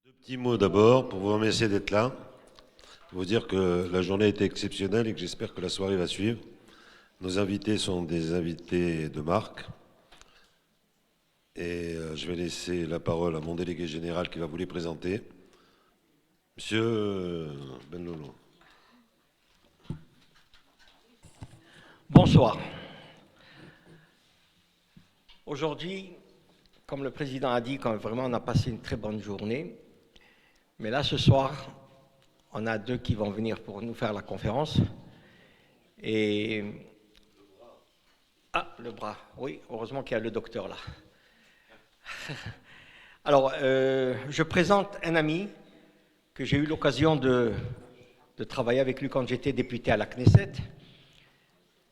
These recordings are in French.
Deux petits mots d'abord pour vous remercier d'être là. Pour vous dire que la journée a été exceptionnelle et que j'espère que la soirée va suivre. Nos invités sont des invités de marque. Et je vais laisser la parole à mon délégué général qui va vous les présenter. Monsieur Benlolo. Bonsoir. Aujourd'hui, comme le président a dit, vraiment on a passé une très bonne journée. Mais là, ce soir, on a deux qui vont venir pour nous faire la conférence. Et... Ah, le bras. Oui, heureusement qu'il y a le docteur là. Alors, je présente un ami que j'ai eu l'occasion de travailler avec lui quand j'étais député à la Knesset.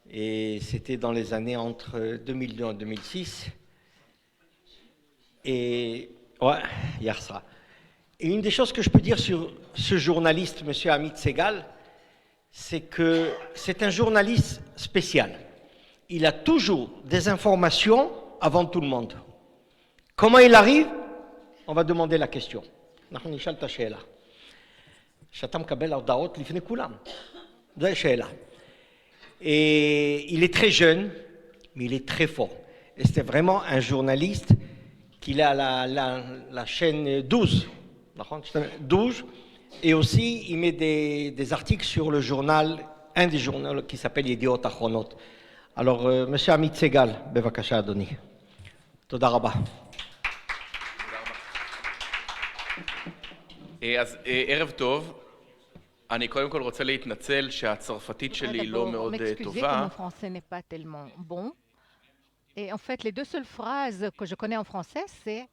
Et c'était dans les années entre 2002 et 2006. Et ouais, hier ça. Et une des choses que je peux dire sur ce journaliste, M. Amit Segal, c'est que c'est un journaliste spécial. Il a toujours des informations avant tout le monde. Comment il arrive? On va demander la question. Et il est très jeune, mais il est très fort. Et c'était vraiment un journaliste qu'il a la chaîne 12. 12. Et aussi, il met des articles sur le journal, un des journaux qui s'appelle Yediot Achronot. Alors, monsieur Amit Segal, bevakasha Adoni. Toda rabba. אז ערב טוב, אני קודם כל רוצה להתנצל שהצרפתית שלי לא מאוד טובה. Mon français n'est pas tellement bon. Et en fait, les deux seules phrases que je connais en français, c'est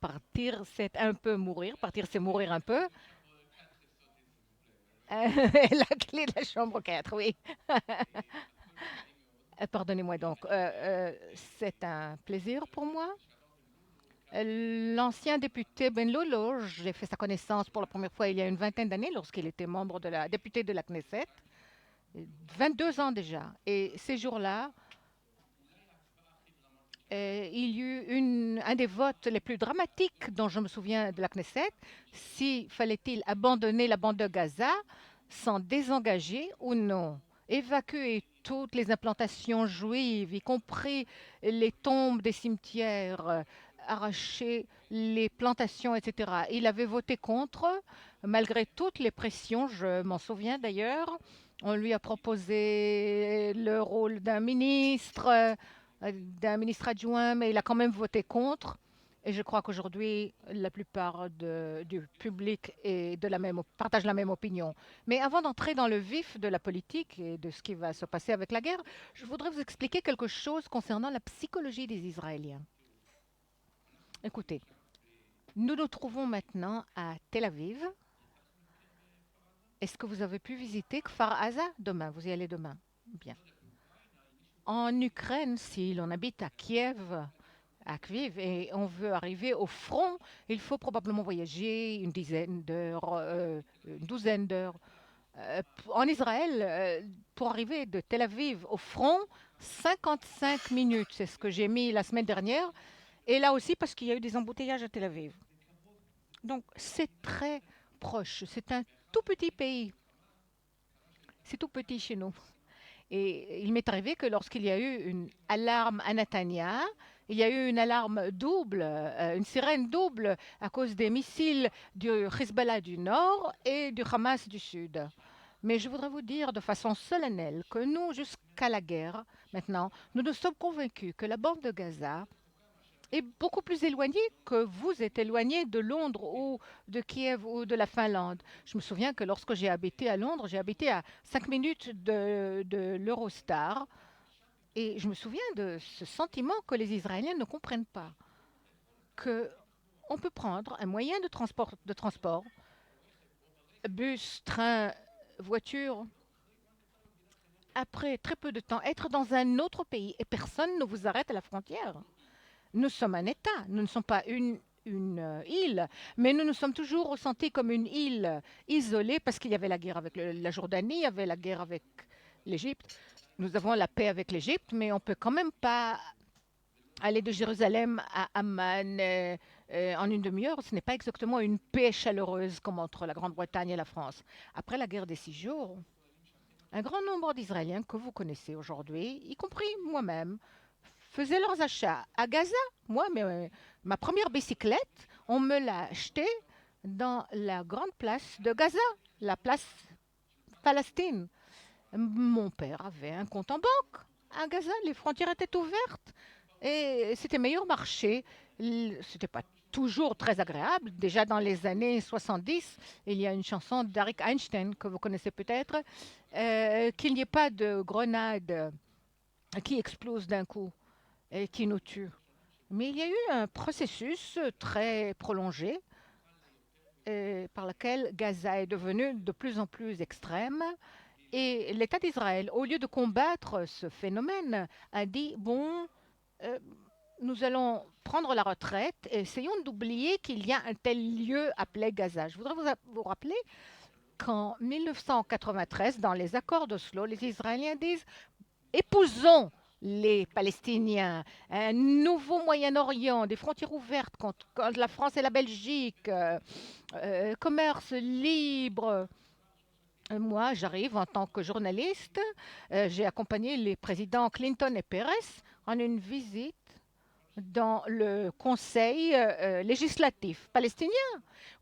partir, c'est un peu mourir. Partir, c'est mourir un peu. La clé de la chambre 4, oui. Pardonnez-moi donc. C'est un plaisir pour moi. L'ancien député Ben Lolo, j'ai fait sa connaissance pour la première fois il y a une vingtaine d'années lorsqu'il était membre de la député de la Knesset. 22 ans déjà. Et ces jours-là, il y eut un des votes les plus dramatiques dont je me souviens de la Knesset. Si fallait-il abandonner la bande de Gaza, s'en désengager ou non? Évacuer toutes les implantations juives, y compris les tombes des cimetières, arracher les plantations, etc. Il avait voté contre, malgré toutes les pressions, je m'en souviens d'ailleurs. On lui a proposé le rôle d'un ministre adjoint, mais il a quand même voté contre. Et je crois qu'aujourd'hui, la plupart du public partage la même opinion. Mais avant d'entrer dans le vif de la politique et de ce qui va se passer avec la guerre, je voudrais vous expliquer quelque chose concernant la psychologie des Israéliens. Écoutez, nous nous trouvons maintenant à Tel Aviv. Est-ce que vous avez pu visiter Kfar Aza demain? Vous y allez demain? Bien. En Ukraine, si l'on habite à Kiev, à Kiev, et on veut arriver au front, il faut probablement voyager une dizaine d'heures, une douzaine d'heures. En Israël, pour arriver de Tel Aviv au front, 55 minutes, c'est ce que j'ai mis la semaine dernière. Et là aussi parce qu'il y a eu des embouteillages à Tel Aviv. Donc c'est très proche. C'est un tout petit pays. C'est tout petit chez nous. Et il m'est arrivé que lorsqu'il y a eu une alarme à Netanya, il y a eu une alarme double, une sirène double à cause des missiles du Hezbollah du Nord et du Hamas du Sud. Mais je voudrais vous dire de façon solennelle que nous, jusqu'à la guerre, maintenant, nous sommes convaincus que la bande de Gaza est beaucoup plus éloigné que vous êtes éloigné de Londres ou de Kiev ou de la Finlande. Je me souviens que lorsque j'ai habité à Londres, j'ai habité à 5 minutes de l'Eurostar. Et je me souviens de ce sentiment que les Israéliens ne comprennent pas. Qu'on peut prendre un moyen de transport, bus, train, voiture, après très peu de temps, être dans un autre pays et personne ne vous arrête à la frontière. Nous sommes un État, nous ne sommes pas une île, mais nous nous sommes toujours ressentis comme une île isolée parce qu'il y avait la guerre avec la Jordanie, il y avait la guerre avec l'Égypte. Nous avons la paix avec l'Égypte, mais on ne peut quand même pas aller de Jérusalem à Amman en une demi-heure, ce n'est pas exactement une paix chaleureuse comme entre la Grande-Bretagne et la France. Après la guerre des 6 jours, un grand nombre d'Israéliens que vous connaissez aujourd'hui, y compris moi-même, faisaient leurs achats à Gaza. Moi, ma première bicyclette, on me l'a achetée dans la grande place de Gaza, la place Palestine. Mon père avait un compte en banque à Gaza, les frontières étaient ouvertes et c'était meilleur marché. C'était pas toujours très agréable. Déjà dans les années 70, il y a une chanson d'Arik Einstein que vous connaissez peut-être, qu'il n'y ait pas de grenade qui explose d'un coup et qui nous tue. Mais il y a eu un processus très prolongé par lequel Gaza est devenu de plus en plus extrême. Et l'État d'Israël, au lieu de combattre ce phénomène, a dit, bon, euh, nous allons prendre la retraite et essayons d'oublier qu'il y a un tel lieu appelé Gaza. Je voudrais vous rappeler qu'en 1993, dans les accords d'Oslo, les Israéliens disent, épousons les Palestiniens, un nouveau Moyen-Orient, des frontières ouvertes contre la France et la Belgique, commerce libre. Moi, j'arrive en tant que journaliste. J'ai accompagné les présidents Clinton et Pérez en une visite dans le conseil législatif palestinien.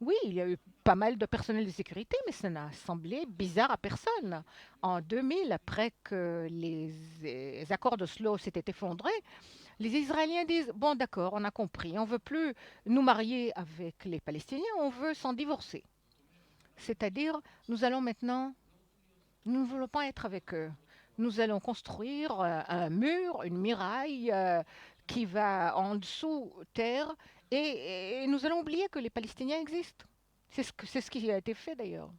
Oui, il y a eu pas mal de personnel de sécurité, mais ça n'a semblé bizarre à personne. En 2000, après que les accords d'Oslo s'étaient effondrés, les Israéliens disent, bon d'accord, on a compris, on ne veut plus nous marier avec les Palestiniens, on veut s'en divorcer. C'est-à-dire, nous allons maintenant, nous ne voulons pas être avec eux. Nous allons construire un mur, une muraille qui va en dessous terre et nous allons oublier que les Palestiniens existent. C'est ce qui a été fait d'ailleurs.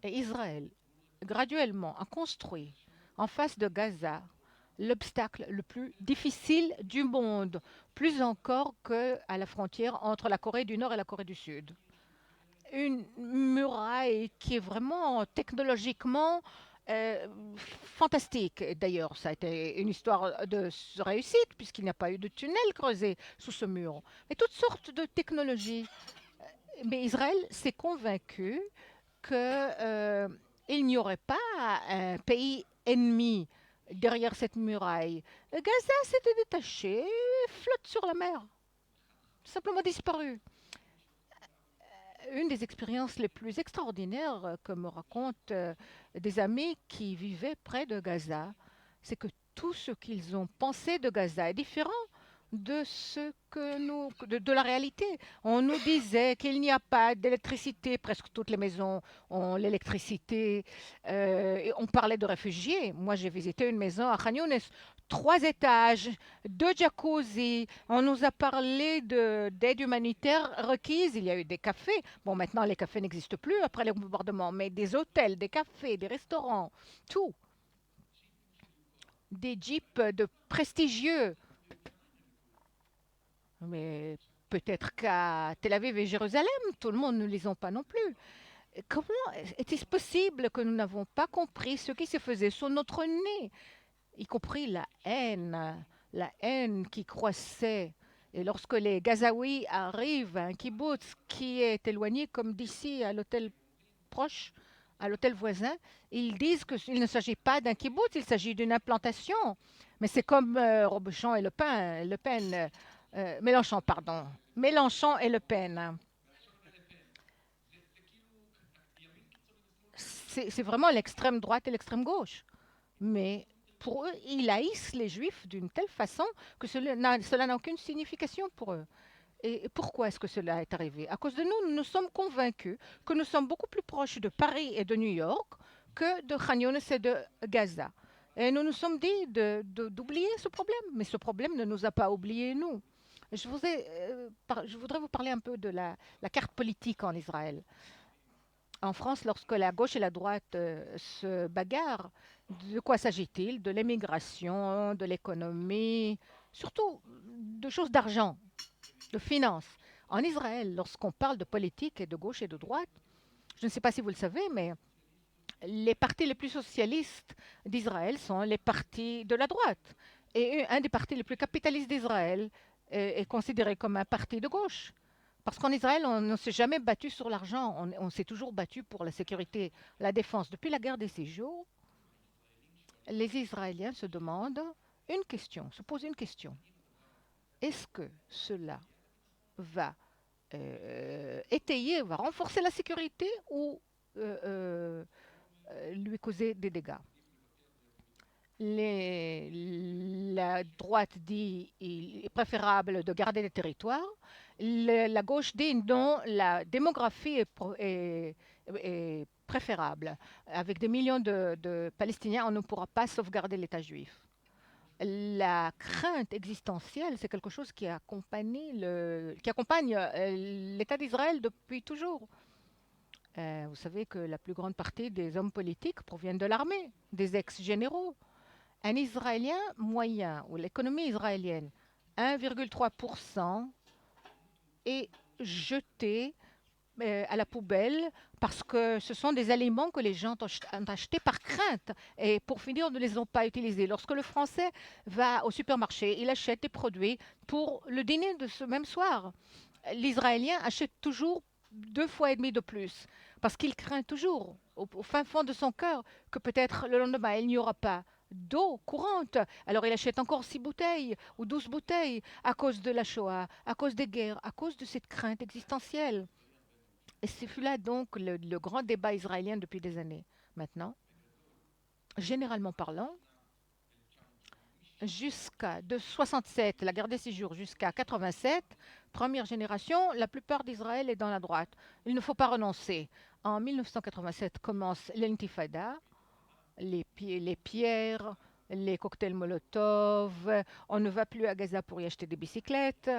Et Israël, graduellement, a construit en face de Gaza l'obstacle le plus difficile du monde, plus encore qu'à la frontière entre la Corée du Nord et la Corée du Sud. Une muraille qui est vraiment technologiquement euh, fantastique. D'ailleurs, ça a été une histoire de réussite puisqu'il n'y a pas eu de tunnel creusé sous ce mur. Mais toutes sortes de technologies. Mais Israël s'est convaincu qu'il n'y aurait pas un pays ennemi derrière cette muraille. Gaza s'était détaché, flotte sur la mer, simplement disparu. Une des expériences les plus extraordinaires que me racontent des amis qui vivaient près de Gaza, c'est que tout ce qu'ils ont pensé de Gaza est différent de ce que de la réalité. On nous disait qu'il n'y a pas d'électricité, presque toutes les maisons ont l'électricité. Et on parlait de réfugiés. Moi, j'ai visité une maison à Khan Younes, 3 étages, 2 jacuzzi. On nous a parlé d'aide humanitaire requise. Il y a eu des cafés. Bon, maintenant, les cafés n'existent plus après les bombardements, mais des hôtels, des cafés, des restaurants, tout. Des jeeps de prestigieux. Mais peut-être qu'à Tel Aviv et Jérusalem, tout le monde ne les a pas non plus. Comment est-il possible que nous n'avons pas compris ce qui se faisait sous notre nez, y compris la haine qui croissait. Et lorsque les Gazaouis arrivent à un kibbutz qui est éloigné comme d'ici à l'hôtel proche, à l'hôtel voisin, ils disent qu'il ne s'agit pas d'un kibbutz, il s'agit d'une implantation. Mais c'est comme Robuchon et Le Pen, Mélenchon, pardon. Mélenchon et Le Pen. C'est vraiment l'extrême droite et l'extrême gauche. Mais pour eux, ils haïssent les juifs d'une telle façon que cela n'a aucune signification pour eux. Et pourquoi est-ce que cela est arrivé? À cause de nous, nous sommes convaincus que nous sommes beaucoup plus proches de Paris et de New York que de Khan Younes et de Gaza. Et nous nous sommes dit d'oublier ce problème. Mais ce problème ne nous a pas oubliés, nous. Je voudrais vous parler un peu de la carte politique en Israël. En France, lorsque la gauche et la droite se bagarrent, de quoi s'agit-il? De l'immigration, de l'économie, surtout de choses d'argent, de finances. En Israël, lorsqu'on parle de politique et de gauche et de droite, je ne sais pas si vous le savez, mais les partis les plus socialistes d'Israël sont les partis de la droite. Et un des partis les plus capitalistes d'Israël est considéré comme un parti de gauche. Parce qu'en Israël, on ne s'est jamais battu sur l'argent, on s'est toujours battu pour la sécurité, la défense. Depuis la guerre des 6 jours, les Israéliens se demandent une question, se posent une question. Est-ce que cela va étayer, va renforcer la sécurité ou lui causer des dégâts? La droite dit qu'il est préférable de garder les territoires. La gauche dit non, la démographie est préférable. Avec des millions de Palestiniens, on ne pourra pas sauvegarder l'État juif. La crainte existentielle, c'est quelque chose qui accompagne l'État d'Israël depuis toujours. Vous savez que la plus grande partie des hommes politiques proviennent de l'armée, des ex-généraux. Un Israélien moyen, ou l'économie israélienne, 1,3% est jeté à la poubelle parce que ce sont des aliments que les gens ont achetés par crainte et pour finir ne les ont pas utilisés. Lorsque le Français va au supermarché, il achète des produits pour le dîner de ce même soir. L'Israélien achète toujours 2,5 fois de plus parce qu'il craint toujours au fin fond de son cœur que peut-être le lendemain il n'y aura pas d'eau courante. Alors il achète encore 6 bouteilles ou 12 bouteilles à cause de la Shoah, à cause des guerres, à cause de cette crainte existentielle. Et c'est là donc le grand débat israélien depuis des années. Maintenant, généralement parlant, de 67, la guerre des 6 jours, jusqu'à 87, première génération, la plupart d'Israël est dans la droite. Il ne faut pas renoncer. En 1987 commence l'intifada, les pierres, les cocktails Molotov, on ne va plus à Gaza pour y acheter des bicyclettes.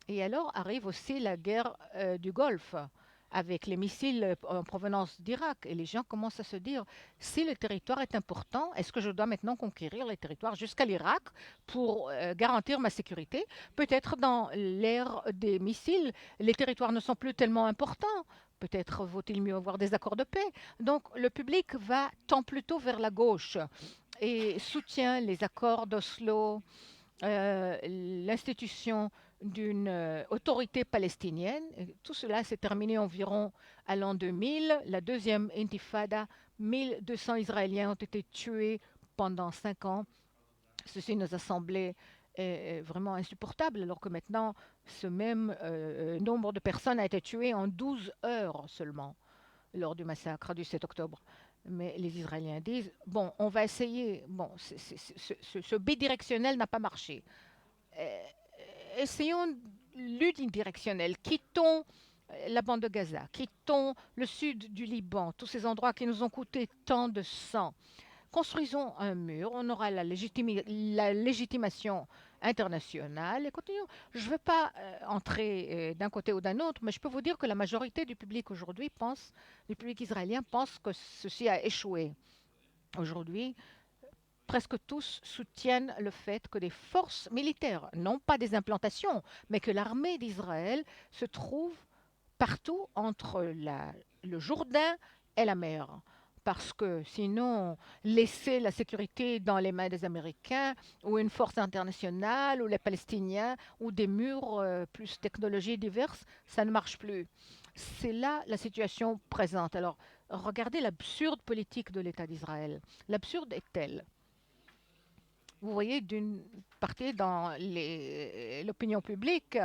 Et alors arrive aussi la guerre du Golfe, avec les missiles en provenance d'Irak. Et les gens commencent à se dire, si le territoire est important, est-ce que je dois maintenant conquérir les territoires jusqu'à l'Irak pour garantir ma sécurité? Peut-être dans l'ère des missiles, les territoires ne sont plus tellement importants. Peut-être vaut-il mieux avoir des accords de paix. Donc le public tend plutôt vers la gauche et soutient les accords d'Oslo, l'institution d'une autorité palestinienne. Et tout cela s'est terminé environ à l'an 2000. La deuxième intifada, 1200 Israéliens ont été tués pendant 5 ans. Ceci nous a semblé vraiment insupportable, alors que maintenant, ce même nombre de personnes a été tué en 12 heures seulement lors du massacre du 7 octobre. Mais les Israéliens disent, bon, on va essayer, bon, ce bidirectionnel n'a pas marché. Essayons l'unidirectionnel, quittons la bande de Gaza, quittons le sud du Liban, tous ces endroits qui nous ont coûté tant de sang. Construisons un mur, on aura la légitimation internationale et continuons. Je ne veux pas entrer d'un côté ou d'un autre, mais je peux vous dire que la majorité du public aujourd'hui du public israélien pense que ceci a échoué. Aujourd'hui, presque tous soutiennent le fait que des forces militaires, non pas des implantations, mais que l'armée d'Israël se trouve partout entre le Jourdain et la mer. Parce que sinon, laisser la sécurité dans les mains des Américains ou une force internationale ou les Palestiniens ou des murs plus technologies diverses, ça ne marche plus. C'est là la situation présente. Alors, regardez l'absurde politique de l'État d'Israël. L'absurde est telle. Vous voyez d'une partie dans l'opinion publique,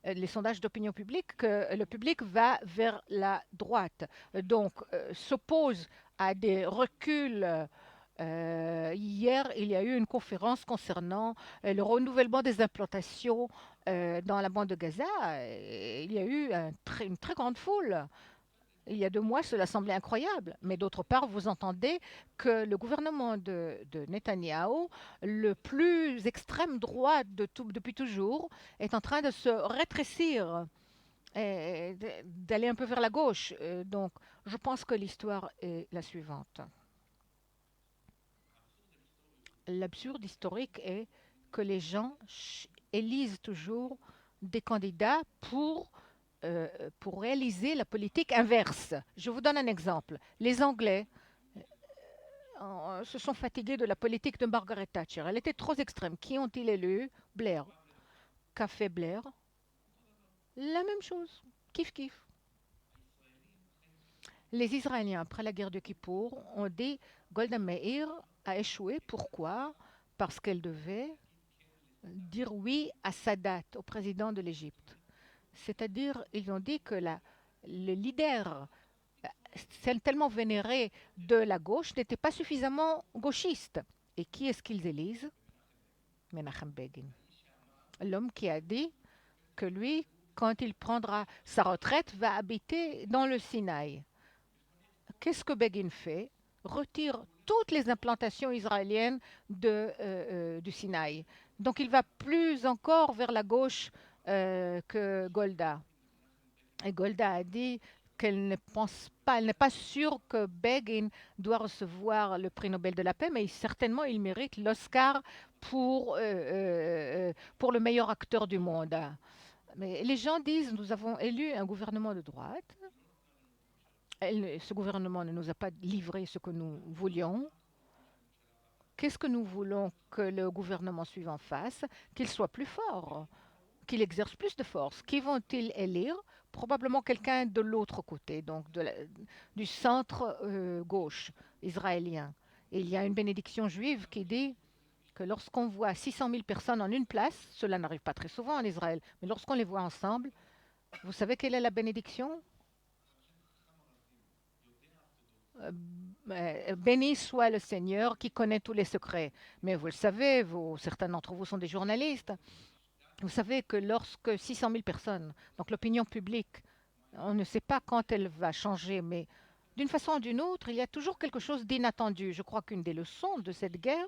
les sondages d'opinion publique, que le public va vers la droite, donc s'oppose à des reculs. Hier, il y a eu une conférence concernant le renouvellement des implantations dans la bande de Gaza. Il y a eu une très grande foule. Il y a 2 mois, cela semblait incroyable. Mais d'autre part, vous entendez que le gouvernement de Netanyahou, le plus extrême droit depuis toujours, est en train de se rétrécir et d'aller un peu vers la gauche. Donc, je pense que l'histoire est la suivante. L'absurde historique est que les gens élisent toujours des candidats pour réaliser la politique inverse. Je vous donne un exemple. Les Anglais se sont fatigués de la politique de Margaret Thatcher. Elle était trop extrême. Qui ont-ils élu? Blair. Qu'a fait Blair? La même chose. Kiff kiff. Les Israéliens, après la guerre de Kippour, ont dit Golda Meir a échoué. Pourquoi? Parce qu'elle devait dire oui à Sadat, au président de l'Égypte. C'est-à-dire, ils ont dit que le leader tellement vénéré de la gauche n'était pas suffisamment gauchiste. Et qui est-ce qu'ils élisent? Menachem Begin. L'homme qui a dit que lui, quand il prendra sa retraite, va habiter dans le Sinaï. Qu'est-ce que Begin fait? Retire toutes les implantations israéliennes du Sinaï. Donc il va plus encore vers la gauche que Golda. Et Golda a dit qu'elle ne pense pas, elle n'est pas sûre que Begin doit recevoir le prix Nobel de la paix, mais certainement il mérite l'Oscar pour le meilleur acteur du monde. Mais les gens disent, nous avons élu un gouvernement de droite. Ce gouvernement ne nous a pas livré ce que nous voulions. Qu'est-ce que nous voulons que le gouvernement suivant fasse? Qu'il soit plus fort, qu'il exerce plus de force. Qui vont-ils élire? Probablement quelqu'un de l'autre côté, donc du centre gauche israélien. Et il y a une bénédiction juive qui dit que lorsqu'on voit 600 000 personnes en une place, cela n'arrive pas très souvent en Israël, mais lorsqu'on les voit ensemble, vous savez quelle est la bénédiction? Béni soit le Seigneur qui connaît tous les secrets. Mais vous le savez, certains d'entre vous sont des journalistes, vous savez que lorsque 600 000 personnes, donc l'opinion publique, on ne sait pas quand elle va changer, mais d'une façon ou d'une autre, il y a toujours quelque chose d'inattendu. Je crois qu'une des leçons de cette guerre,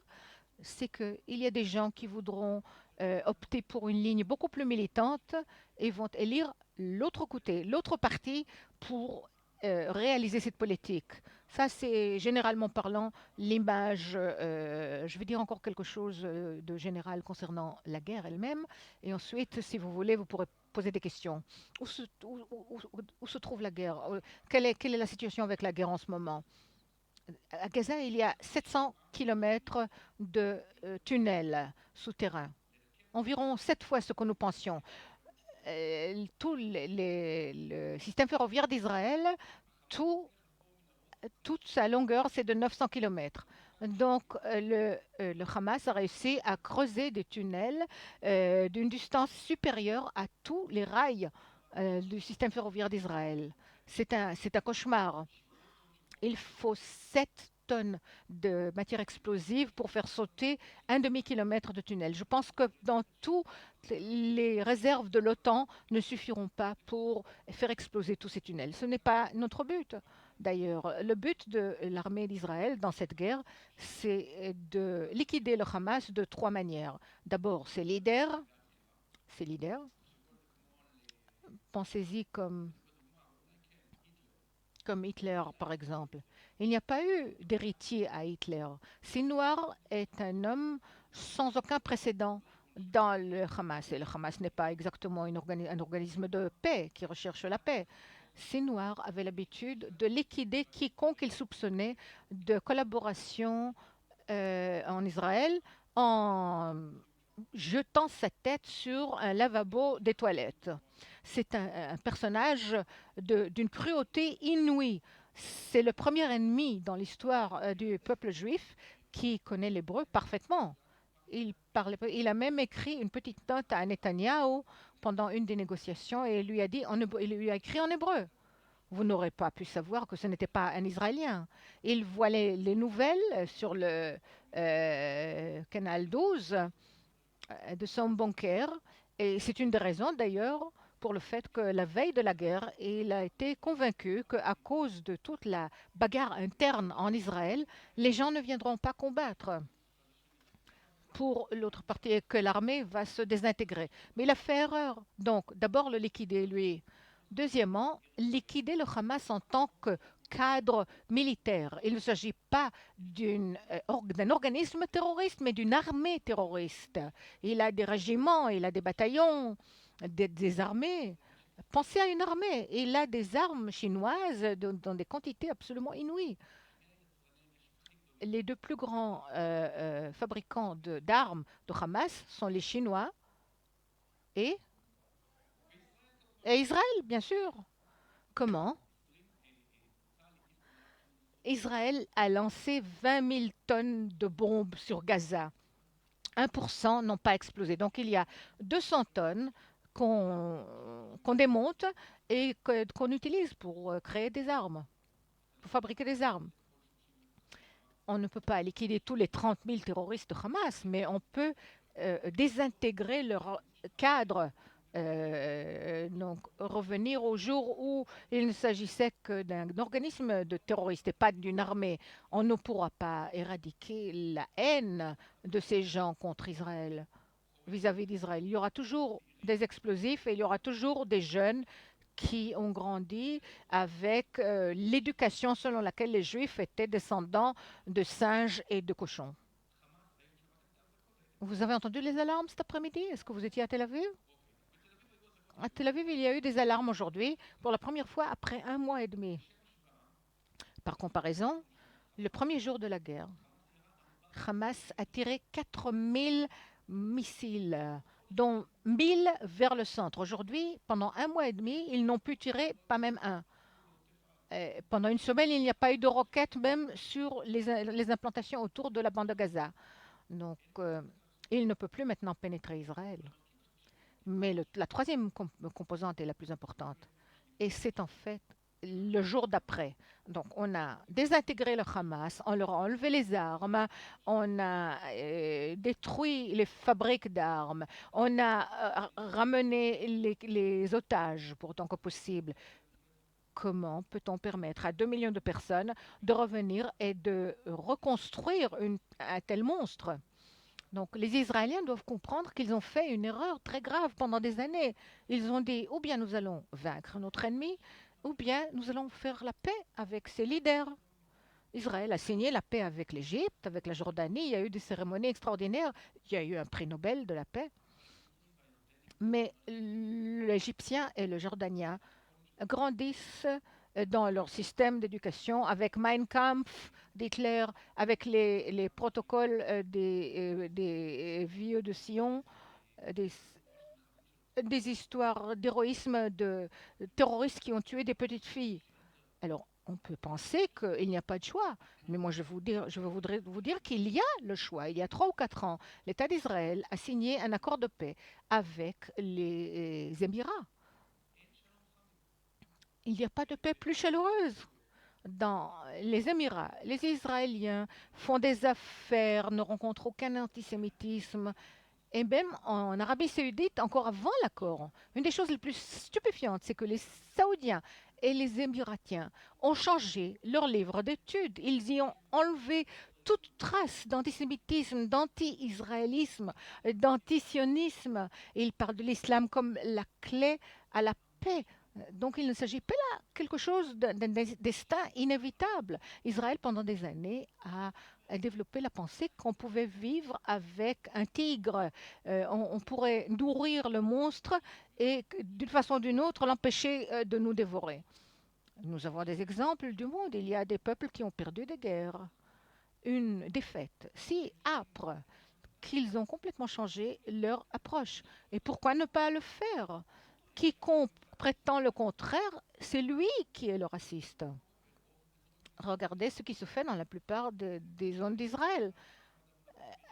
c'est qu'il y a des gens qui voudront opter pour une ligne beaucoup plus militante et vont élire l'autre côté, l'autre parti pour réaliser cette politique. Ça, c'est généralement parlant l'image, je vais dire encore quelque chose de général concernant la guerre elle-même, et ensuite, si vous voulez, vous pourrez poser des questions. Où se trouve la guerre? Quelle est la situation avec la guerre en ce moment? À Gaza, il y a 700 kilomètres de tunnels souterrains, environ 7 fois ce que nous pensions. Tout le système ferroviaire d'Israël, toute sa longueur, c'est de 900 kilomètres. Donc, le Hamas a réussi à creuser des tunnels d'une distance supérieure à tous les rails du système ferroviaire d'Israël. C'est un cauchemar. Il faut 7 tonnes de matière explosive pour faire sauter un demi-kilomètre de tunnel. Je pense que dans toutes les réserves de l'OTAN ne suffiront pas pour faire exploser tous ces tunnels. Ce n'est pas notre but. D'ailleurs, le but de l'armée d'Israël dans cette guerre, c'est de liquider le Hamas de 3 manières. D'abord, ses leaders. Pensez-y comme Hitler, par exemple. Il n'y a pas eu d'héritier à Hitler. Sinwar est un homme sans aucun précédent dans le Hamas. Et le Hamas n'est pas exactement un organisme de paix qui recherche la paix. Sinwar avait l'habitude de liquider quiconque il soupçonnait de collaboration en Israël en jetant sa tête sur un lavabo des toilettes. C'est un personnage d'une cruauté inouïe. C'est le premier ennemi dans l'histoire du peuple juif qui connaît l'hébreu parfaitement. Il a même écrit une petite note à Netanyahou pendant une des négociations et il lui a écrit en hébreu. Vous n'aurez pas pu savoir que ce n'était pas un Israélien. Il voit les nouvelles sur le canal 12 de son bancaire et c'est une des raisons d'ailleurs pour le fait que la veille de la guerre, il a été convaincu qu'à cause de toute la bagarre interne en Israël, les gens ne viendront pas combattre pour l'autre partie et que l'armée va se désintégrer. Mais il a fait erreur. Donc, d'abord le liquider, lui. Deuxièmement, liquider le Hamas en tant que cadre militaire. Il ne s'agit pas d'un organisme terroriste, mais d'une armée terroriste. Il a des régiments, il a des bataillons, des armées. Pensez à une armée. Il a des armes chinoises dans des quantités absolument inouïes. les deux plus grands fabricants d'armes de Hamas sont les Chinois et, et Israël, bien sûr. Comment? Israël a lancé 20 000 tonnes de bombes sur Gaza. 1% n'ont pas explosé. Donc il y a 200 tonnes qu'on démonte et qu'on utilise pour créer des armes, pour fabriquer des armes. On ne peut pas liquider tous les 30 000 terroristes de Hamas, mais on peut désintégrer leur cadre. Donc revenir au jour où il ne s'agissait que d'un organisme de terroristes et pas d'une armée. On ne pourra pas éradiquer la haine de ces gens contre Israël, vis-à-vis d'Israël. Il y aura toujours des explosifs et il y aura toujours des jeunes qui ont grandi avec l'éducation selon laquelle les Juifs étaient descendants de singes et de cochons. Vous avez entendu les alarmes cet après-midi? Est-ce que vous étiez à Tel Aviv? À Tel Aviv, il y a eu des alarmes aujourd'hui pour la première fois après 1 mois et demi. Par comparaison, le premier jour de la guerre, Hamas a tiré 4000 missiles, dont 1000 vers le centre. Aujourd'hui, pendant 1 mois et demi, ils n'ont pu tirer pas même un. Pendant une semaine, il n'y a pas eu de roquettes même sur les implantations autour de la bande de Gaza. Donc, il ne peut plus maintenant pénétrer Israël. Mais la troisième composante est la plus importante. Et c'est en fait le jour d'après. Donc, on a désintégré le Hamas, on leur a enlevé les armes, on a détruit les fabriques d'armes, on a ramené les otages pour tant que possible. Comment peut-on permettre à 2 millions de personnes de revenir et de reconstruire un tel monstre? Donc les Israéliens doivent comprendre qu'ils ont fait une erreur très grave pendant des années. Ils ont dit ou bien nous allons vaincre notre ennemi, ou bien nous allons faire la paix avec ses leaders. Israël a signé la paix avec l'Égypte, avec la Jordanie. Il y a eu des cérémonies extraordinaires. Il y a eu un prix Nobel de la paix. Mais l'Égyptien et le Jordanien grandissent dans leur système d'éducation avec Mein Kampf d'Hitler, avec les protocoles des vieux de Sion, des histoires d'héroïsme de terroristes qui ont tué des petites filles. Alors, on peut penser qu'il n'y a pas de choix, mais moi je voudrais vous dire qu'il y a le choix. Il y a 3 ou 4 ans, l'État d'Israël a signé un accord de paix avec les Émirats. Il n'y a pas de paix plus chaleureuse. Dans les Émirats, les Israéliens font des affaires, ne rencontrent aucun antisémitisme. Et même en Arabie saoudite, encore avant l'accord, une des choses les plus stupéfiantes, c'est que les Saoudiens et les Émiratiens ont changé leur livre d'études. Ils y ont enlevé toute trace d'antisémitisme, d'anti-israélisme, d'antisionisme. Ils parlent de l'islam comme la clé à la paix. Donc il ne s'agit pas là de quelque chose d'un destin inévitable. Israël, pendant des années, a développé la pensée qu'on pouvait vivre avec un tigre. On pourrait nourrir le monstre et d'une façon ou d'une autre l'empêcher de nous dévorer. Nous avons des exemples du monde. Il y a des peuples qui ont perdu des guerres. Une défaite si âpre qu'ils ont complètement changé leur approche. Et pourquoi ne pas le faire? Quiconque prétend le contraire, c'est lui qui est le raciste. Regardez ce qui se fait dans la plupart des zones d'Israël.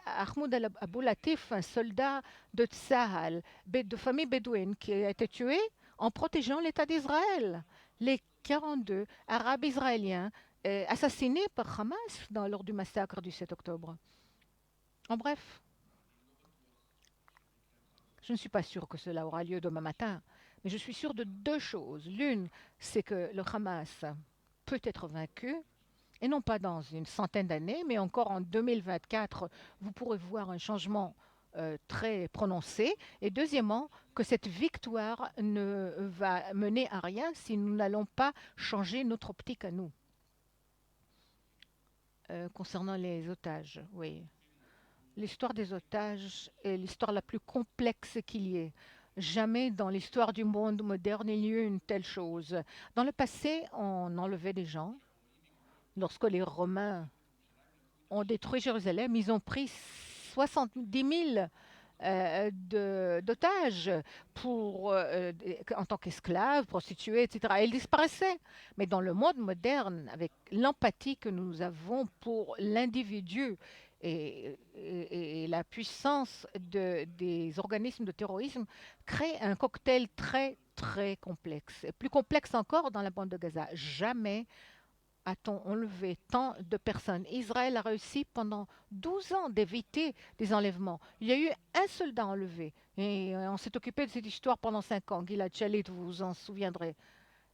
Ahmoud Abou Latif, un soldat de Tsahal, de famille bédouine, qui a été tué en protégeant l'État d'Israël. Les 42 Arabes israéliens assassinés par Hamas lors du massacre du 7 octobre. En bref, je ne suis pas sûre que cela aura lieu demain matin, mais je suis sûre de 2 choses. L'une, c'est que le Hamas peut être vaincu, et non pas dans une centaine d'années, mais encore en 2024, vous pourrez voir un changement très prononcé. Et deuxièmement, que cette victoire ne va mener à rien si nous n'allons pas changer notre optique à nous. Concernant les otages, oui. L'histoire des otages est l'histoire la plus complexe qu'il y ait. Jamais dans l'histoire du monde moderne il y a eu une telle chose. Dans le passé, on enlevait des gens. Lorsque les Romains ont détruit Jérusalem. Ils ont pris 70 000 d'otages en tant qu'esclaves, prostituées, etc. Et ils disparaissaient. Mais dans le monde moderne, avec l'empathie que nous avons pour l'individu et la puissance des organismes de terrorisme, crée un cocktail très, très complexe. Et plus complexe encore dans la bande de Gaza. Jamais a-t-on enlevé tant de personnes. Israël a réussi pendant 12 ans d'éviter des enlèvements. Il y a eu un soldat enlevé. Et on s'est occupé de cette histoire pendant 5 ans. Gilad Shalit, vous vous en souviendrez.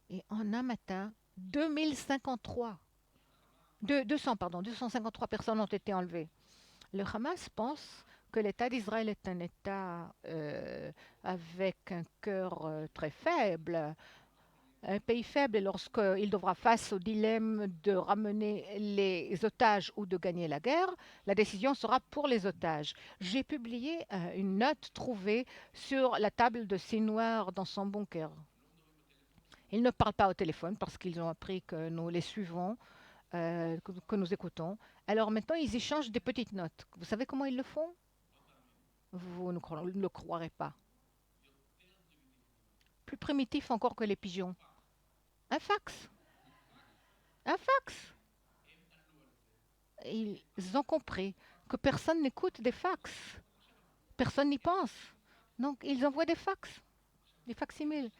Et en un matin, 253 personnes ont été enlevées. Le Hamas pense que l'État d'Israël est un État avec un cœur très faible, un pays faible, et lorsqu'il devra face au dilemme de ramener les otages ou de gagner la guerre, la décision sera pour les otages. J'ai publié une note trouvée sur la table de Sinwar dans son bunker. Ils ne parlent pas au téléphone parce qu'ils ont appris que nous les suivons, que nous écoutons. Alors maintenant, ils échangent des petites notes. Vous savez comment ils le font? Vous ne le croirez pas. Plus primitif encore que les pigeons. Un fax. Un fax. Ils ont compris que personne n'écoute des fax. Personne n'y pense. Donc, ils envoient des fax, des facsimiles.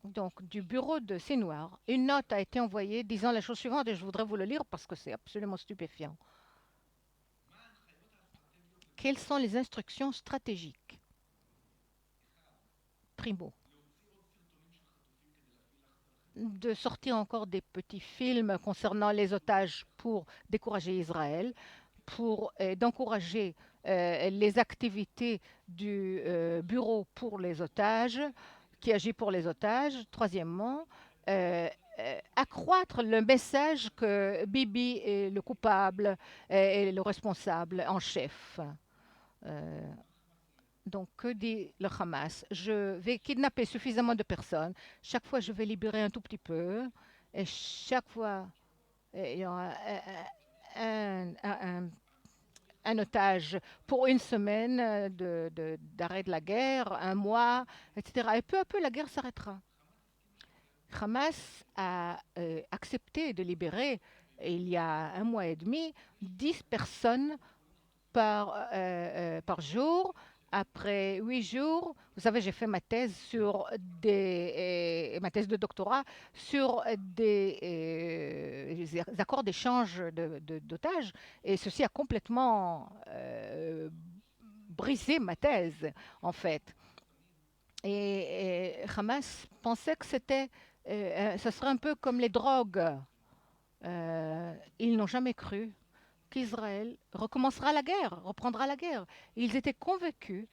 Donc, du bureau de Sinwar, une note a été envoyée disant la chose suivante, et je voudrais vous le lire parce que c'est absolument stupéfiant. Quelles sont les instructions stratégiques? Primo, de sortir encore des petits films concernant les otages pour décourager Israël, pour d'encourager les activités du bureau pour les otages, qui agit pour les otages. Troisièmement, accroître le message que Bibi est le coupable et le responsable en chef. Donc, que dit le Hamas? Je vais kidnapper suffisamment de personnes. Chaque fois, je vais libérer un tout petit peu. Et chaque fois, il y aura un otage pour une semaine d'arrêt de la guerre, un mois, etc. Et peu à peu, la guerre s'arrêtera. Hamas a accepté de libérer, il y a un mois et demi, 10 personnes par jour. Après 8 jours, vous savez, j'ai fait ma thèse ma thèse de doctorat sur des accords d'échange d'otages, et ceci a complètement brisé ma thèse, en fait. Et Hamas pensait que ce serait un peu comme les drogues. Ils n'ont jamais cru qu'Israël recommencera la guerre, reprendra la guerre. Ils étaient convaincus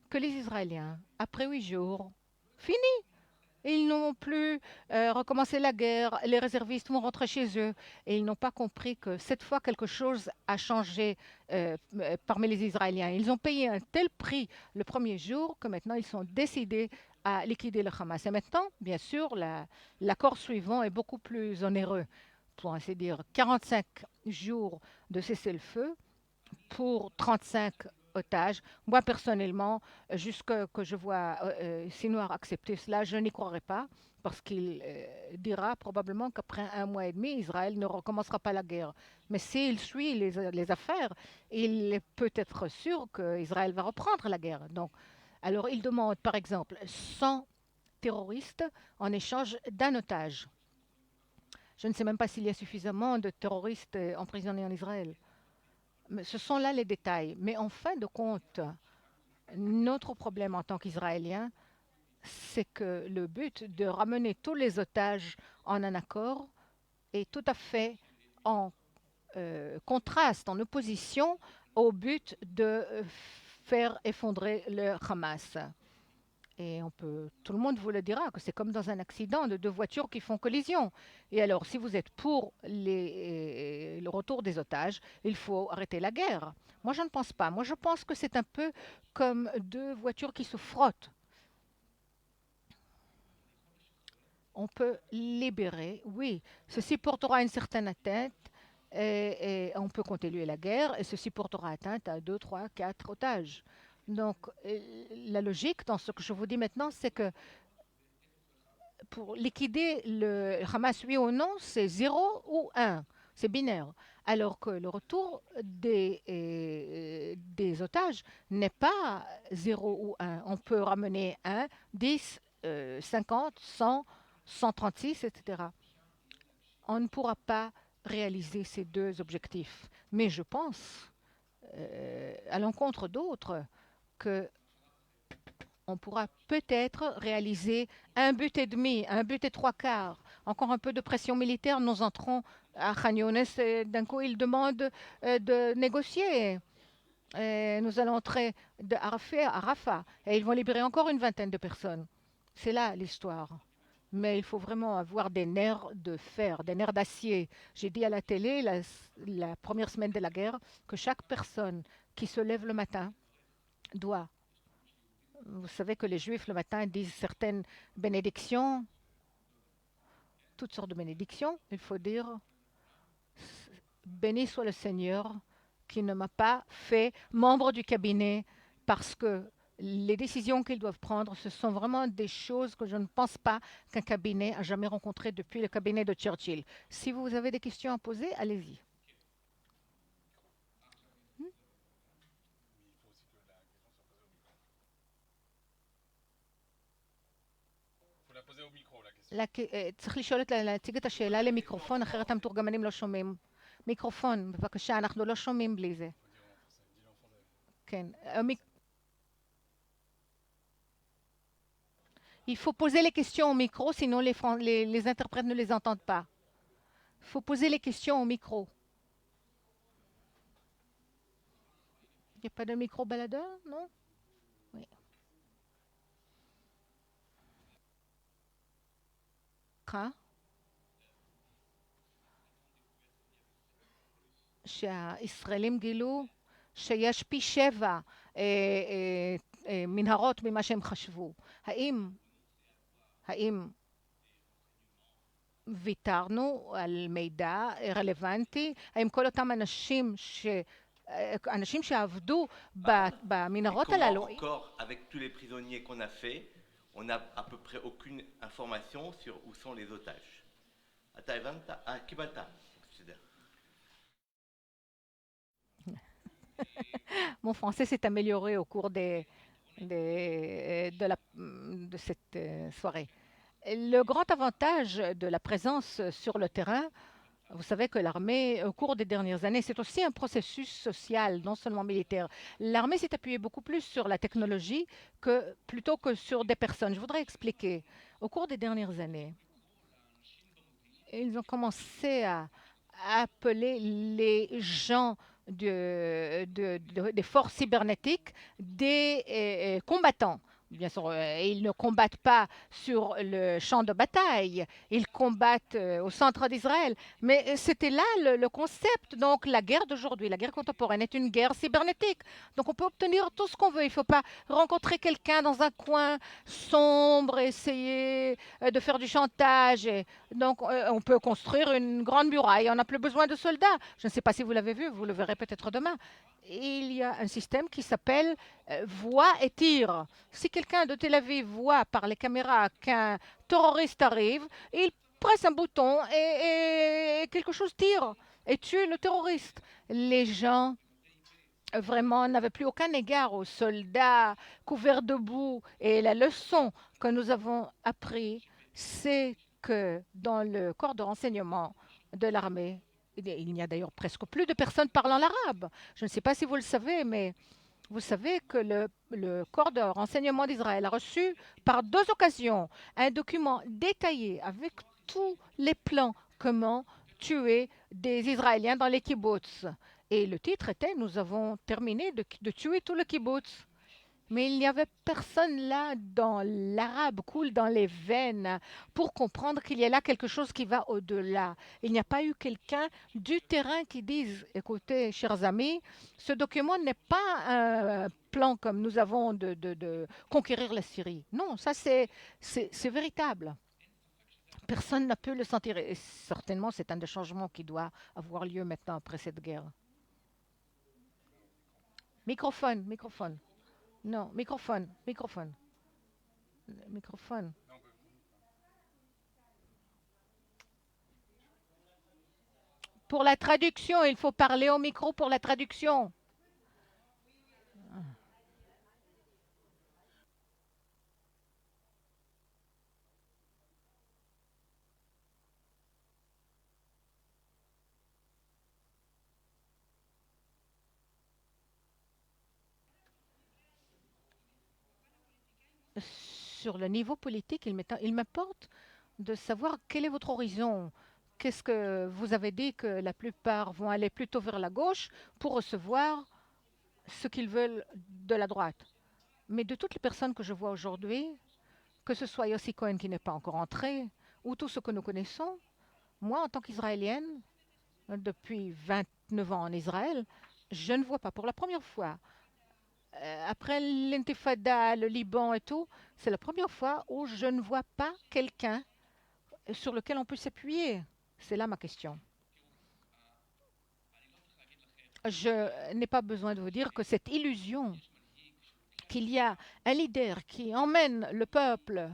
que les Israéliens, après 8 jours, fini. Ils n'ont plus recommencé la guerre, les réservistes vont rentrer chez eux. Et ils n'ont pas compris que cette fois, quelque chose a changé parmi les Israéliens. Ils ont payé un tel prix le premier jour que maintenant, ils sont décidés à liquider le Hamas. Et maintenant, bien sûr, l'accord suivant est beaucoup plus onéreux. Pour ainsi dire, 45 jours de cessez-le-feu pour 35 otages. Moi, personnellement, jusqu'à que je vois Sinwar accepter cela, je n'y croirai pas, parce qu'il dira probablement qu'après un mois et demi, Israël ne recommencera pas la guerre. Mais s'il suit les affaires, il peut être sûr qu'Israël va reprendre la guerre. Donc, alors, il demande, par exemple, 100 terroristes en échange d'un otage. Je ne sais même pas s'il y a suffisamment de terroristes emprisonnés en Israël. Mais ce sont là les détails. Mais en fin de compte, notre problème en tant qu'Israéliens, c'est que le but de ramener tous les otages en un accord est tout à fait en contraste, en opposition au but de faire effondrer le Hamas. Et tout le monde vous le dira, que c'est comme dans un accident de 2 voitures qui font collision. Et alors, si vous êtes pour le retour des otages, il faut arrêter la guerre. Moi, je ne pense pas. Moi, je pense que c'est un peu comme 2 voitures qui se frottent. On peut libérer, oui. Ceci portera une certaine atteinte, Et on peut continuer la guerre et ceci portera atteinte à 2, 3, 4 otages. Donc, la logique dans ce que je vous dis maintenant, c'est que pour liquider le Hamas, oui ou non, c'est 0 ou 1. C'est binaire. Alors que le retour des otages n'est pas 0 ou 1. On peut ramener 1, 10, 50, 100, 136, etc. On ne pourra pas réaliser ces deux objectifs. Mais je pense, à l'encontre d'autres, que on pourra peut-être réaliser un but et demi, un but et trois quarts. Encore un peu de pression militaire, nous entrons à Khan Younes et d'un coup ils demandent de négocier. Et nous allons entrer de Arafat à Rafah et ils vont libérer encore une vingtaine de personnes. C'est là l'histoire. Mais il faut vraiment avoir des nerfs de fer, des nerfs d'acier. J'ai dit à la télé la première semaine de la guerre que chaque personne qui se lève le matin doit. Vous savez que les Juifs, le matin, disent certaines bénédictions, toutes sortes de bénédictions. Il faut dire, béni soit le Seigneur qui ne m'a pas fait membre du cabinet parce que les décisions qu'ils doivent prendre, ce sont vraiment des choses que je ne pense pas qu'un cabinet a jamais rencontrées depuis le cabinet de Churchill. Si vous avez des questions à poser, allez-y. צריך לשאול להציג את השאלה למיקרופון, אחרת המתורגמנים לא שומעים. מיקרופון, בבקשה, אנחנו לא שומעים בלי זה. כן. Il faut poser les questions au micro, sinon les interprètes ne les entendent pas. Il faut poser les questions au micro. Il n'y a pas de micro baladeur, non? Oui. שהישראלים גילו שיש פי 7 מנהרות ממה שהם חשבו. האם ויתרנו על מידע רלוונטי? האם כל אותם אנשים שעבדו במנהרות הללו? Encore, avec tous les prisonniers qu'on a fait, on n'a à peu près aucune information sur où sont les otages. אתה הבנת? קיבלת. Mon français s'est amélioré au cours de cette soirée. Le grand avantage de la présence sur le terrain, vous savez que l'armée, au cours des dernières années, c'est aussi un processus social, non seulement militaire. L'armée s'est appuyée beaucoup plus sur la technologie plutôt que sur des personnes. Je voudrais expliquer. Au cours des dernières années, ils ont commencé à appeler les gens des forces cybernétiques des combattants. Bien sûr, ils ne combattent pas sur le champ de bataille, ils combattent au centre d'Israël. Mais c'était là le concept. Donc la guerre d'aujourd'hui, la guerre contemporaine est une guerre cybernétique. Donc on peut obtenir tout ce qu'on veut. Il ne faut pas rencontrer quelqu'un dans un coin sombre, essayer de faire du chantage. Donc on peut construire une grande muraille. On n'a plus besoin de soldats. Je ne sais pas si vous l'avez vu, vous le verrez peut-être demain. Il y a un système qui s'appelle voix et tir. Si quelqu'un de Tel Aviv voit par les caméras qu'un terroriste arrive, il presse un bouton et quelque chose tire et tue le terroriste. Les gens vraiment n'avaient plus aucun égard aux soldats couverts de boue. Et la leçon que nous avons appris, c'est que dans le corps de renseignement de l'armée, il n'y a d'ailleurs presque plus de personnes parlant l'arabe. Je ne sais pas si vous le savez, mais vous savez que le corps de renseignement d'Israël a reçu par 2 occasions un document détaillé avec tous les plans comment tuer des Israéliens dans les kibbutz. Et le titre était « Nous avons terminé de tuer tout le kibbutz ». Mais il n'y avait personne là dans l'arabe coule dans les veines pour comprendre qu'il y a là quelque chose qui va au-delà. Il n'y a pas eu quelqu'un du terrain qui dise, écoutez, chers amis, ce document n'est pas un plan comme nous avons de conquérir la Syrie. Non, ça c'est véritable. Personne n'a pu le sentir. Et certainement, c'est un des changements qui doit avoir lieu maintenant après cette guerre. Microphone, microphone. Non, microphone, microphone. Microphone. Pour la traduction, il faut parler au micro pour la traduction. Sur le niveau politique, il m'importe de savoir quel est votre horizon. Qu'est-ce que vous avez dit que la plupart vont aller plutôt vers la gauche pour recevoir ce qu'ils veulent de la droite. Mais de toutes les personnes que je vois aujourd'hui, que ce soit Yossi Cohen qui n'est pas encore entré, ou tous ceux que nous connaissons, moi, en tant qu'Israélienne, depuis 29 ans en Israël, je ne vois pas pour la première fois, après l'intifada, le Liban et tout, c'est la première fois où je ne vois pas quelqu'un sur lequel on peut s'appuyer. C'est là ma question. Je n'ai pas besoin de vous dire que cette illusion qu'il y a un leader qui emmène le peuple.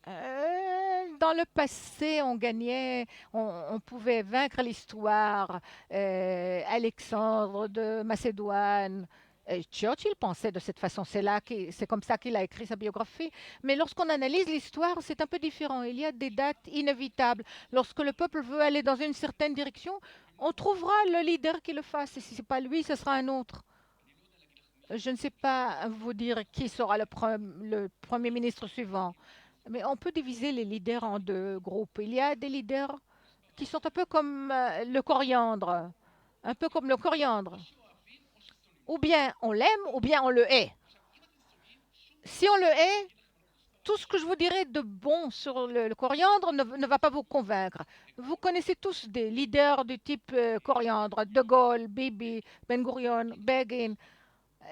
Dans le passé, on gagnait, on pouvait vaincre l'histoire. Alexandre de Macédoine. Churchill pensait de cette façon, c'est comme ça qu'il a écrit sa biographie. Mais lorsqu'on analyse l'histoire, c'est un peu différent. Il y a des dates inévitables. Lorsque le peuple veut aller dans une certaine direction, on trouvera le leader qui le fasse. Et si ce n'est pas lui, ce sera un autre. Je ne sais pas vous dire qui sera le Premier ministre suivant, mais on peut diviser les leaders en deux groupes. Il y a des leaders qui sont un peu comme le coriandre, un peu comme le coriandre. Ou bien on l'aime, ou bien on le hait. Si on le hait, tout ce que je vous dirai de bon sur le coriandre ne va pas vous convaincre. Vous connaissez tous des leaders du type coriandre, De Gaulle, Bibi, Ben Gurion, Begin,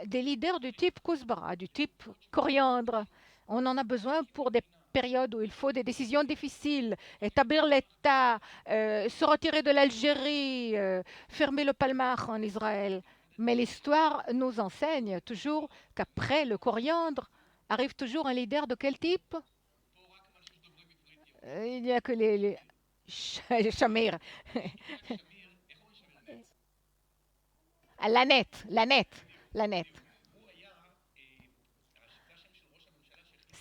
des leaders du type Kouzbara, du type coriandre. On en a besoin pour des périodes où il faut des décisions difficiles, établir l'État, se retirer de l'Algérie, fermer le Palmach en Israël. Mais l'histoire nous enseigne toujours qu'après le coriandre arrive toujours un leader de quel type? Il n'y a que les Shamir. Lanette.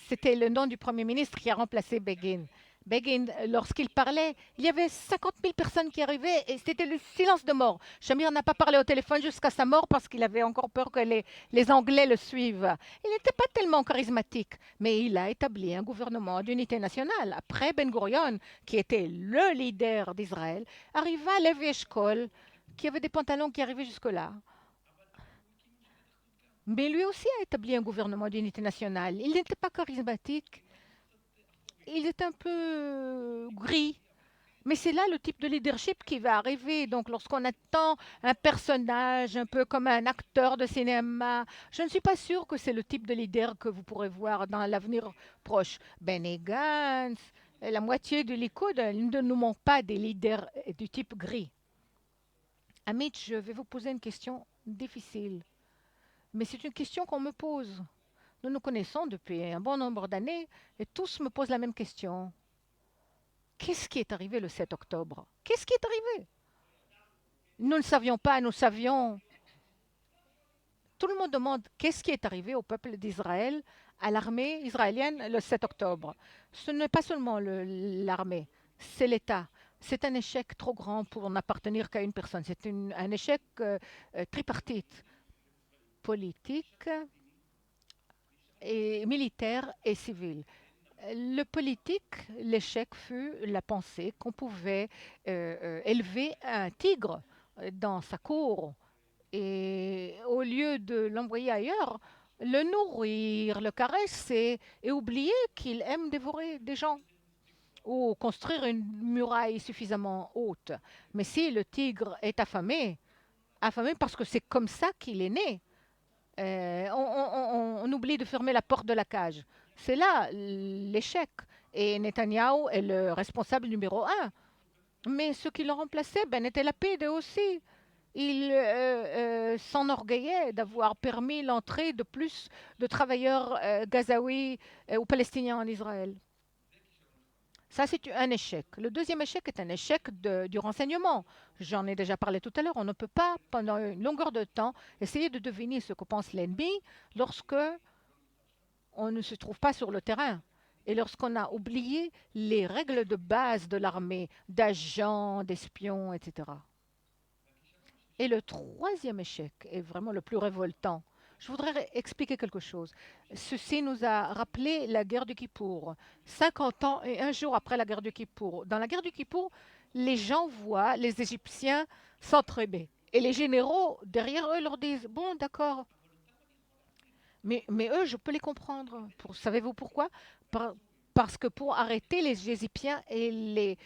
C'était le nom du Premier ministre qui a remplacé Begin. Begin, lorsqu'il parlait, il y avait 50 000 personnes qui arrivaient et c'était le silence de mort. Shamir n'a pas parlé au téléphone jusqu'à sa mort parce qu'il avait encore peur que les Anglais le suivent. Il n'était pas tellement charismatique, mais il a établi un gouvernement d'unité nationale. Après Ben Gurion, qui était le leader d'Israël, arriva Levi Eshkol, qui avait des pantalons qui arrivaient jusque-là. Mais lui aussi a établi un gouvernement d'unité nationale. Il n'était pas charismatique. Il est un peu gris. Mais c'est là le type de leadership qui va arriver. Donc, lorsqu'on attend un personnage un peu comme un acteur de cinéma, je ne suis pas sûre que c'est le type de leader que vous pourrez voir dans l'avenir proche. Benny Gantz, la moitié du Likoud, ne nous manque pas des leaders du type gris. Amit, je vais vous poser une question difficile. Mais c'est une question qu'on me pose. Nous nous connaissons depuis un bon nombre d'années et tous me posent la même question. Qu'est-ce qui est arrivé le 7 octobre? Qu'est-ce qui est arrivé? Nous ne savions pas, nous savions. Tout le monde demande qu'est-ce qui est arrivé au peuple d'Israël, à l'armée israélienne le 7 octobre. Ce n'est pas seulement l'armée, c'est l'État. C'est un échec trop grand pour n'appartenir qu'à une personne. C'est un échec tripartite. Politique, et militaire et civil. Le politique, l'échec fut la pensée qu'on pouvait élever un tigre dans sa cour et au lieu de l'envoyer ailleurs, le nourrir, le caresser et oublier qu'il aime dévorer des gens ou construire une muraille suffisamment haute. Mais si le tigre est affamé parce que c'est comme ça qu'il est né, on oublie de fermer la porte de la cage. C'est là l'échec. Et Netanyahou est le responsable numéro un. Mais ceux qui l'ont remplacé, Ben était lapide aussi. Il s'enorgueillait d'avoir permis l'entrée de plus de travailleurs gazaouis ou palestiniens en Israël. Ça, c'est un échec. Le deuxième échec est un échec du renseignement. J'en ai déjà parlé tout à l'heure. On ne peut pas, pendant une longueur de temps, essayer de deviner ce que pense l'ennemi lorsque on ne se trouve pas sur le terrain. Et lorsqu'on a oublié les règles de base de l'armée, d'agents, d'espions, etc. Et le troisième échec est vraiment le plus révoltant. Je voudrais expliquer quelque chose. Ceci nous a rappelé la guerre du Kippour. 50 ans et un jour après la guerre du Kippour. Dans la guerre du Kippour, les gens voient les Égyptiens s'entraider. Et les généraux, derrière eux, leur disent « Bon, d'accord. » Mais eux, je peux les comprendre. Savez-vous pourquoi? Parce que pour arrêter les Égyptiens et les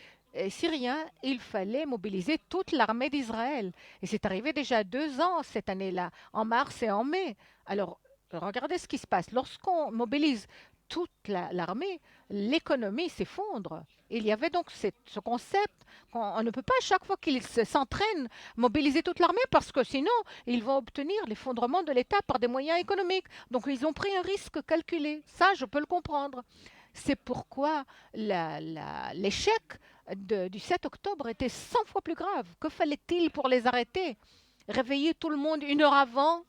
Syriens, il fallait mobiliser toute l'armée d'Israël. Et c'est arrivé déjà 2 ans cette année-là, en mars et en mai. Alors, regardez ce qui se passe. Lorsqu'on mobilise toute l'armée, l'économie s'effondre. Il y avait donc ce concept qu'on ne peut pas, chaque fois qu'ils s'entraînent, mobiliser toute l'armée parce que sinon, ils vont obtenir l'effondrement de l'État par des moyens économiques. Donc, ils ont pris un risque calculé. Ça, je peux le comprendre. C'est pourquoi l'échec du 7 octobre était 100 fois plus grave. Que fallait-il pour les arrêter? Réveiller tout le monde 1 heure avant,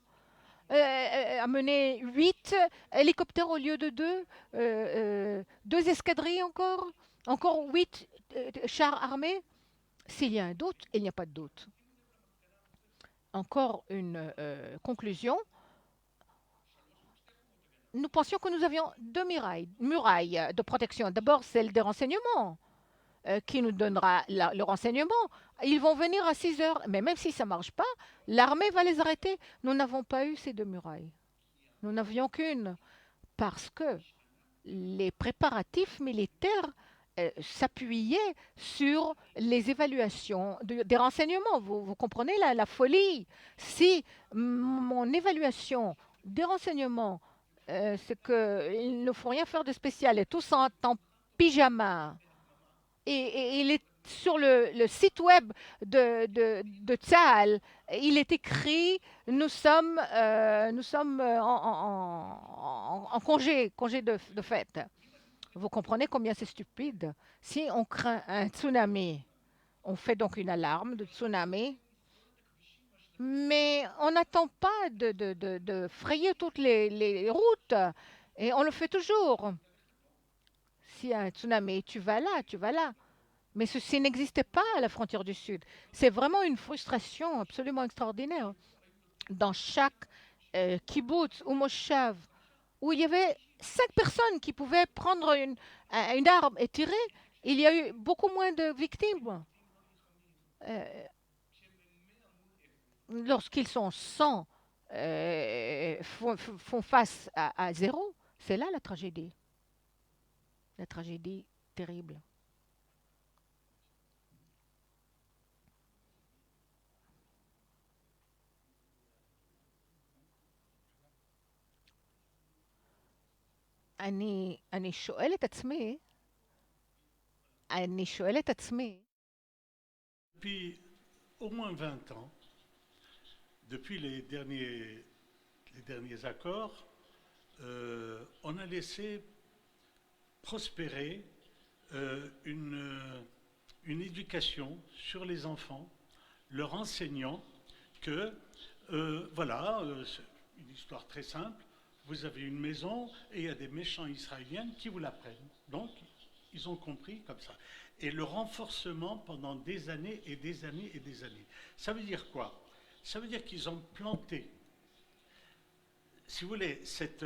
amener 8 hélicoptères au lieu de 2, 2 escadrilles encore 8 chars armés. S'il y a un doute, il n'y a pas de doute. Encore une conclusion. Nous pensions que nous avions 2 murailles de protection. D'abord, celle des renseignements, qui nous donnera le renseignement. Ils vont venir à 6 heures, mais même si ça ne marche pas, l'armée va les arrêter. Nous n'avons pas eu ces 2 murailles. Nous n'avions qu'une, parce que les préparatifs militaires s'appuyaient sur les évaluations des renseignements. Vous comprenez la folie? Si mon évaluation des renseignements, c'est qu'il ne faut rien faire de spécial, et tous en pyjama, et il est sur le site web de Tzahal, il est écrit nous sommes en congé de fête. Vous comprenez combien c'est stupide? Si on craint un tsunami, on fait donc une alarme de tsunami, mais on n'attend pas de frayer toutes les routes, et on le fait toujours. S'il y a un tsunami, tu vas là. Mais ceci n'existait pas à la frontière du Sud. C'est vraiment une frustration absolument extraordinaire. Dans chaque kibbutz ou moshav, où il y avait 5 personnes qui pouvaient prendre une arme et tirer, il y a eu beaucoup moins de victimes. Lorsqu'ils sont 100, font face à 0, c'est là la tragédie. La tragédie terrible. אני שואלת עצמי, Depuis au moins 20 ans, depuis les derniers accords, on a laissé prospérer une éducation sur les enfants, leur enseignant que, c'est une histoire très simple, vous avez une maison et il y a des méchants israéliens qui vous la prennent. Donc, ils ont compris comme ça. Et le renforcement pendant des années et des années et des années. Ça veut dire quoi? Ça veut dire qu'ils ont planté, si vous voulez, cette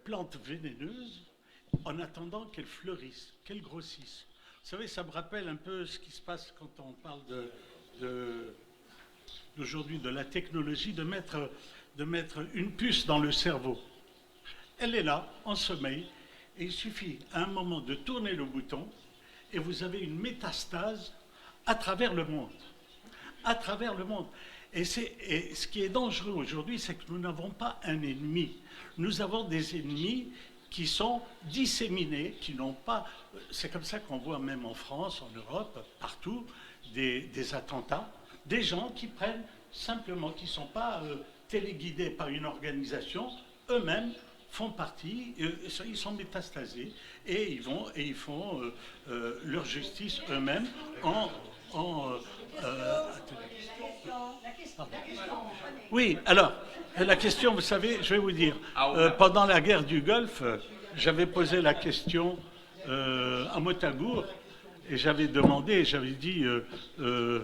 plante vénéneuse en attendant qu'elle fleurisse, qu'elle grossisse. Vous savez, ça me rappelle un peu ce qui se passe quand on parle d'aujourd'hui de la technologie, de mettre une puce dans le cerveau. Elle est là, en sommeil, et il suffit à un moment de tourner le bouton et vous avez une métastase à travers le monde. À travers le monde. Et ce qui est dangereux aujourd'hui, c'est que nous n'avons pas un ennemi. Nous avons des ennemis qui sont disséminés, qui n'ont pas... C'est comme ça qu'on voit même en France, en Europe, partout, des attentats, des gens qui prennent simplement, qui ne sont pas téléguidés par une organisation, eux-mêmes font partie, ils sont métastasés et ils font leur justice eux-mêmes Oui, alors, la question, vous savez, je vais vous dire, pendant la guerre du Golfe, j'avais posé la question à Motagour et j'avais demandé, j'avais dit, je ne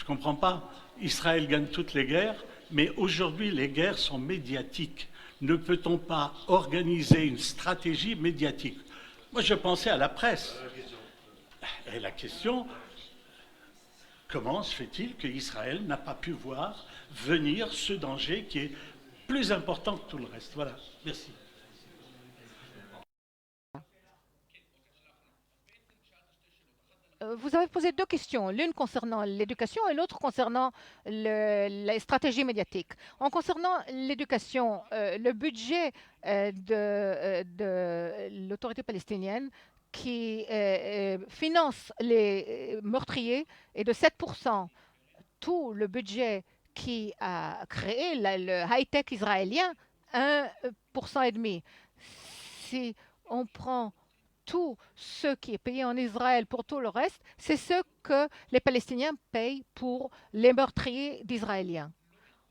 comprends pas, Israël gagne toutes les guerres, mais aujourd'hui les guerres sont médiatiques. Ne peut-on pas organiser une stratégie médiatique? Moi, je pensais à la presse. Et la question, comment se fait-il qu'Israël n'a pas pu voir venir ce danger qui est plus important que tout le reste? Voilà, merci. Vous avez posé deux questions, l'une concernant l'éducation et l'autre concernant les stratégies médiatiques. En concernant l'éducation, le budget de l'autorité palestinienne qui finance les meurtriers est de 7%. Tout le budget qui a créé le high-tech israélien, 1,5%. Si on prend tout ce qui est payé en Israël pour tout le reste, c'est ce que les Palestiniens payent pour les meurtriers d'Israéliens.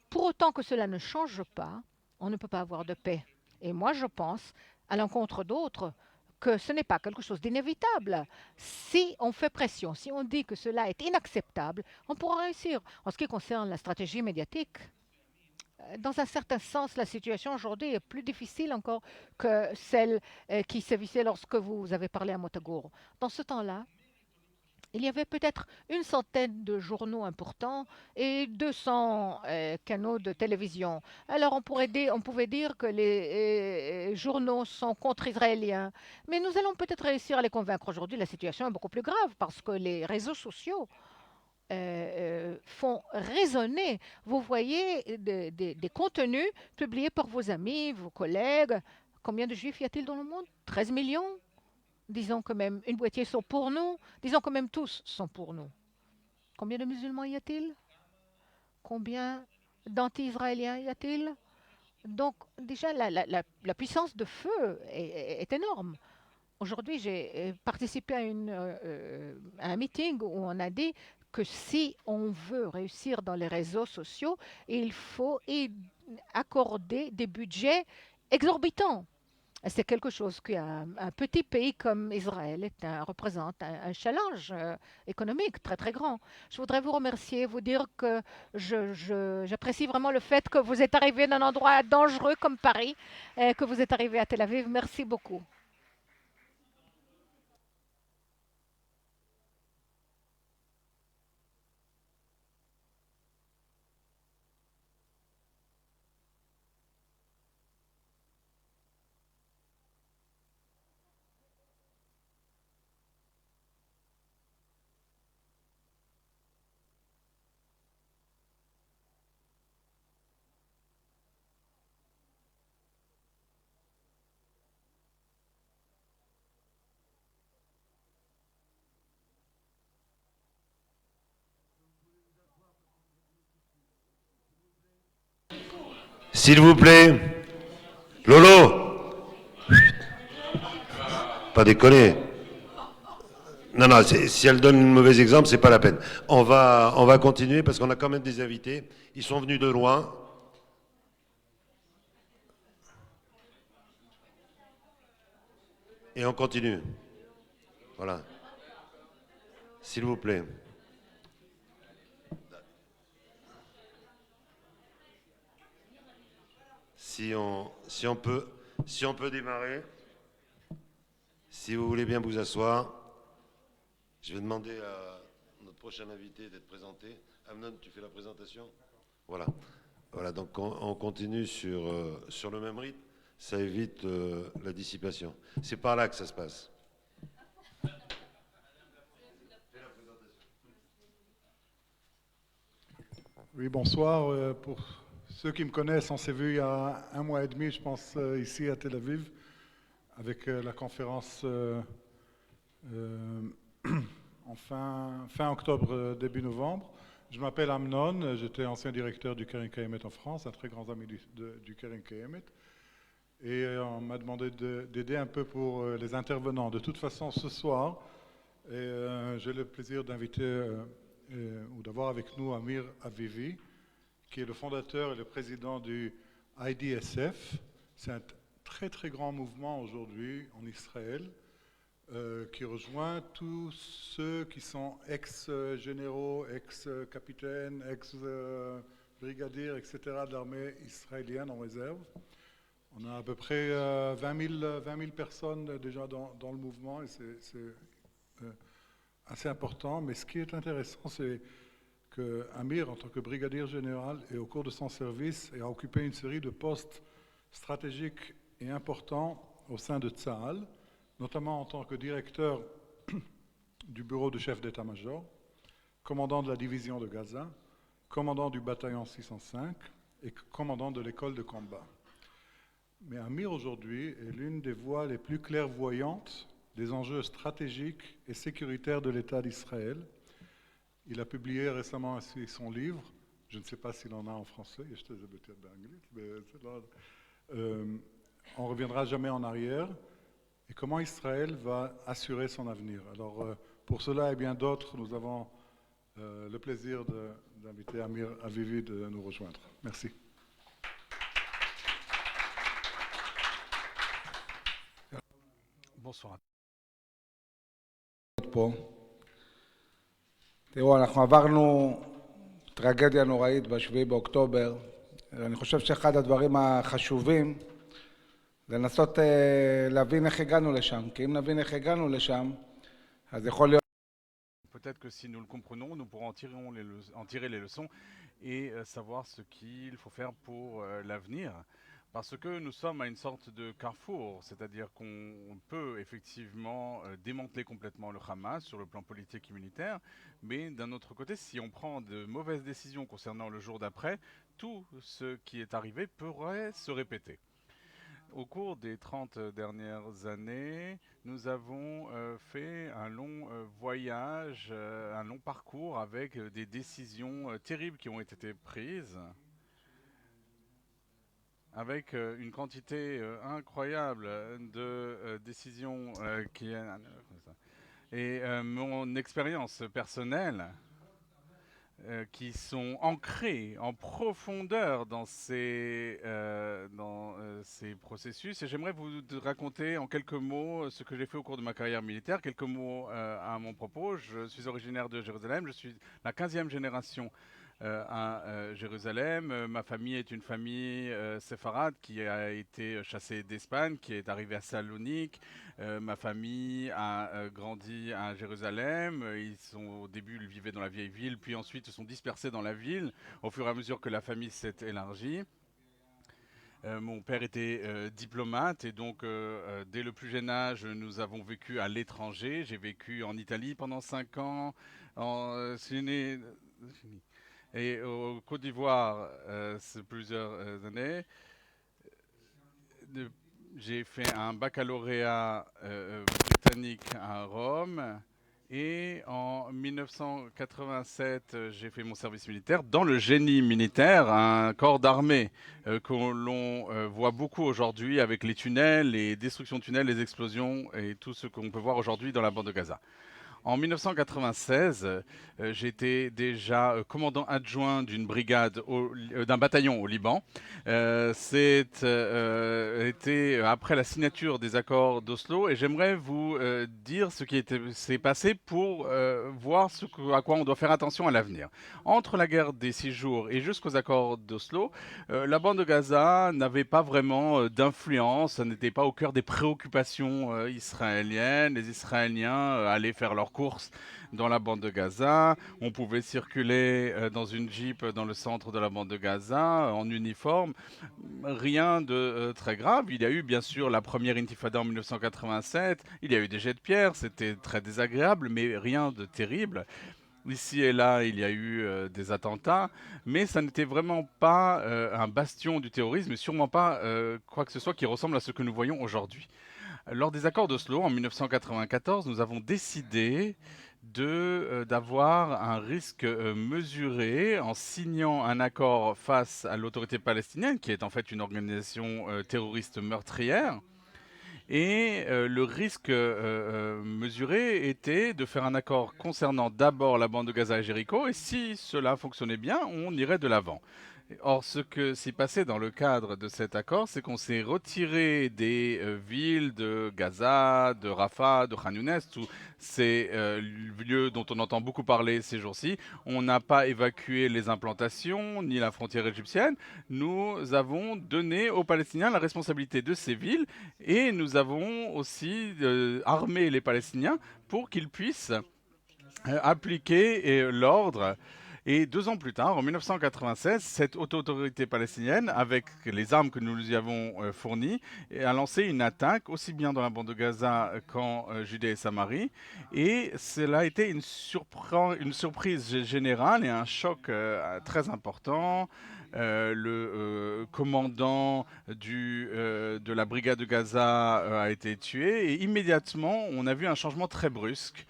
Pour autant que cela ne change pas, on ne peut pas avoir de paix. Et moi, je pense, à l'encontre d'autres, que ce n'est pas quelque chose d'inévitable. Si on fait pression, si on dit que cela est inacceptable, on pourra réussir. En ce qui concerne la stratégie médiatique, dans un certain sens, la situation aujourd'hui est plus difficile encore que celle qui sévissait lorsque vous avez parlé à Motagour. Dans ce temps-là, il y avait peut-être une centaine de journaux importants et 200 canaux de télévision. Alors on pouvait dire que les journaux sont contre-israéliens, mais nous allons peut-être réussir à les convaincre. Aujourd'hui, la situation est beaucoup plus grave parce que les réseaux sociaux font résonner. Vous voyez des contenus publiés par vos amis, vos collègues. Combien de juifs y a-t-il dans le monde? 13 millions? Disons que même une moitié sont pour nous. Disons que même tous sont pour nous. Combien de musulmans y a-t-il? Combien d'anti-israéliens y a-t-il? Donc déjà, la puissance de feu est énorme. Aujourd'hui, j'ai participé à un meeting où on a dit que si on veut réussir dans les réseaux sociaux, il faut accorder des budgets exorbitants. C'est quelque chose qu'un petit pays comme Israël représente un challenge économique très très grand. Je voudrais vous remercier, vous dire que j'apprécie vraiment le fait que vous êtes arrivé d'un endroit dangereux comme Paris, et que vous êtes arrivé à Tel Aviv. Merci beaucoup. S'il vous plaît, Lolo, pas déconner. Non, non, si elle donne un mauvais exemple, c'est pas la peine. On va continuer parce qu'on a quand même des invités. Ils sont venus de loin. Et on continue. Voilà. S'il vous plaît. Si on peut démarrer, si vous voulez bien vous asseoir, je vais demander à notre prochain invité d'être présenté. Amnon, tu fais la présentation? Voilà. Voilà, donc on continue sur le même rythme. Ça évite la dissipation. C'est par là que ça se passe. Oui, bonsoir. Pour ceux qui me connaissent, on s'est vu il y a 1 mois et demi, je pense, ici à Tel Aviv, avec la conférence en fin octobre, début novembre. Je m'appelle Amnon, j'étais ancien directeur du Keren Kayemet en France, un très grand ami du Keren Kayemet. Et on m'a demandé d'aider un peu pour les intervenants. De toute façon, ce soir, j'ai le plaisir d'inviter ou d'avoir avec nous Amir Avivi, qui est le fondateur et le président du IDSF. C'est un très très grand mouvement aujourd'hui en Israël qui rejoint tous ceux qui sont ex-généraux, ex-capitaines, ex-brigadiers, etc. de l'armée israélienne en réserve. On a à peu près 20 000 personnes déjà dans le mouvement et c'est assez important. Mais ce qui est intéressant, c'est que Amir, en tant que brigadier général, et au cours de son service, a occupé une série de postes stratégiques et importants au sein de Tsahal, notamment en tant que directeur du bureau de chef d'état-major, commandant de la division de Gaza, commandant du bataillon 605 et commandant de l'école de combat. Mais Amir aujourd'hui est l'une des voix les plus clairvoyantes des enjeux stratégiques et sécuritaires de l'État d'Israël. Il a publié récemment aussi son livre, je ne sais pas s'il en a en français, mais on ne reviendra jamais en arrière, et comment Israël va assurer son avenir. Alors pour cela et bien d'autres, nous avons le plaisir d'inviter Amir Avivi de nous rejoindre. Merci. Bonsoir. תראו, אנחנו עברנו טרגדיה נוראית ב7 באוקטובר. אני חושב שאחד הדברים החשובים זה לנסות להבין איך הגענו לשם. כי אם נבין איך הגענו לשם, אז יכול להיות... Peut-être que si nous le comprenons, nous pourrons en tirer les leçons et savoir ce qu'il faut faire pour l'avenir. Parce que nous sommes à une sorte de carrefour, c'est-à-dire qu'on peut effectivement démanteler complètement le Hamas sur le plan politique et militaire, mais d'un autre côté, si on prend de mauvaises décisions concernant le jour d'après, tout ce qui est arrivé pourrait se répéter. Au cours des 30 dernières années, nous avons fait un long voyage, un long parcours avec des décisions terribles qui ont été prises, avec une quantité incroyable de décisions et mon expérience personnelle qui sont ancrées en profondeur dans ces processus. Et j'aimerais vous raconter en quelques mots ce que j'ai fait au cours de ma carrière militaire. Quelques mots à mon propos. Je suis originaire de Jérusalem. Je suis la 15e génération à Jérusalem. Ma famille est une famille séfarade qui a été chassée d'Espagne, qui est arrivée à Salonique. Ma famille a grandi à Jérusalem. Au début, ils vivaient dans la vieille ville, puis ensuite ils sont dispersés dans la ville au fur et à mesure que la famille s'est élargie. Mon père était diplomate et donc dès le plus jeune âge, nous avons vécu à l'étranger. J'ai vécu en Italie pendant 5 ans, et au Côte d'Ivoire, c'est plusieurs années. J'ai fait un baccalauréat britannique à Rome. Et en 1987, j'ai fait mon service militaire dans le génie militaire, un corps d'armée que l'on voit beaucoup aujourd'hui avec les tunnels, les destructions de tunnels, les explosions et tout ce qu'on peut voir aujourd'hui dans la bande de Gaza. En 1996, j'étais déjà commandant adjoint d'une brigade, d'un bataillon au Liban. C'était après la signature des accords d'Oslo et j'aimerais vous dire ce qui s'est passé pour voir à quoi on doit faire attention à l'avenir. Entre la guerre des 6 jours et jusqu'aux accords d'Oslo, la bande de Gaza n'avait pas vraiment d'influence, ça n'était pas au cœur des préoccupations israéliennes. Les Israéliens allaient faire leur courses dans la bande de Gaza. On pouvait circuler dans une Jeep dans le centre de la bande de Gaza, en uniforme. Rien de très grave. Il y a eu bien sûr la première intifada en 1987. Il y a eu des jets de pierre, c'était très désagréable, mais rien de terrible. Ici et là, il y a eu des attentats, mais ça n'était vraiment pas un bastion du terrorisme, et sûrement pas quoi que ce soit qui ressemble à ce que nous voyons aujourd'hui. Lors des accords d'Oslo en 1994, nous avons décidé d'avoir un risque mesuré en signant un accord face à l'autorité palestinienne, qui est en fait une organisation terroriste meurtrière. Et le risque mesuré était de faire un accord concernant d'abord la bande de Gaza et Jéricho, et si cela fonctionnait bien, on irait de l'avant. Or, ce que s'est passé dans le cadre de cet accord, c'est qu'on s'est retiré des villes de Gaza, de Rafah, de Khan Younes, tous ces lieux dont on entend beaucoup parler ces jours-ci. On n'a pas évacué les implantations, ni la frontière égyptienne. Nous avons donné aux Palestiniens la responsabilité de ces villes et nous avons aussi armé les Palestiniens pour qu'ils puissent appliquer l'ordre. Et 2 ans plus tard, en 1996, cette autorité palestinienne, avec les armes que nous lui avons fournies, a lancé une attaque aussi bien dans la bande de Gaza qu'en Judée et Samarie. Et cela a été une surprise générale et un choc très important. Le commandant de la brigade de Gaza a été tué et immédiatement, on a vu un changement très brusque.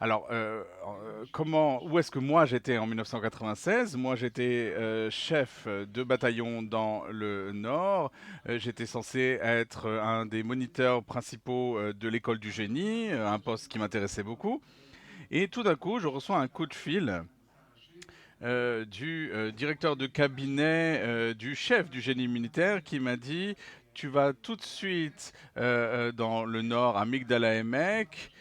Alors, où est-ce que moi j'étais en 1996? Moi j'étais chef de bataillon dans le Nord. J'étais censé être un des moniteurs principaux de l'école du génie, un poste qui m'intéressait beaucoup. Et tout d'un coup, je reçois un coup de fil du directeur de cabinet du chef du génie militaire qui m'a dit « Tu vas tout de suite dans le Nord, à Migdal HaEmek.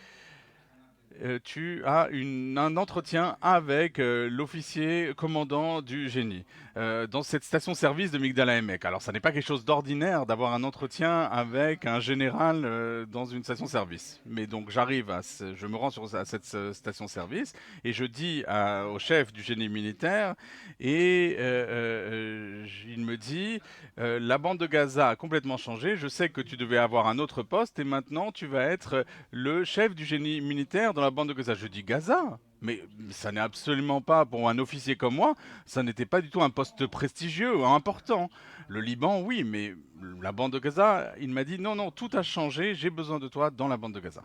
Tu as un entretien avec l'officier commandant du génie dans cette station-service de Migdal HaEmek. Alors, ça n'est pas quelque chose d'ordinaire d'avoir un entretien avec un général dans une station-service. Mais donc, je me rends à cette station-service et je dis au chef du génie militaire et il me dit la bande de Gaza a complètement changé. Je sais que tu devais avoir un autre poste et maintenant, tu vas être le chef du génie militaire dans la bande de Gaza. Je dis Gaza, mais ça n'est absolument pas, pour un officier comme moi, ça n'était pas du tout un poste prestigieux ou important. Le Liban, oui, mais la bande de Gaza, il m'a dit non, non, tout a changé, j'ai besoin de toi dans la bande de Gaza.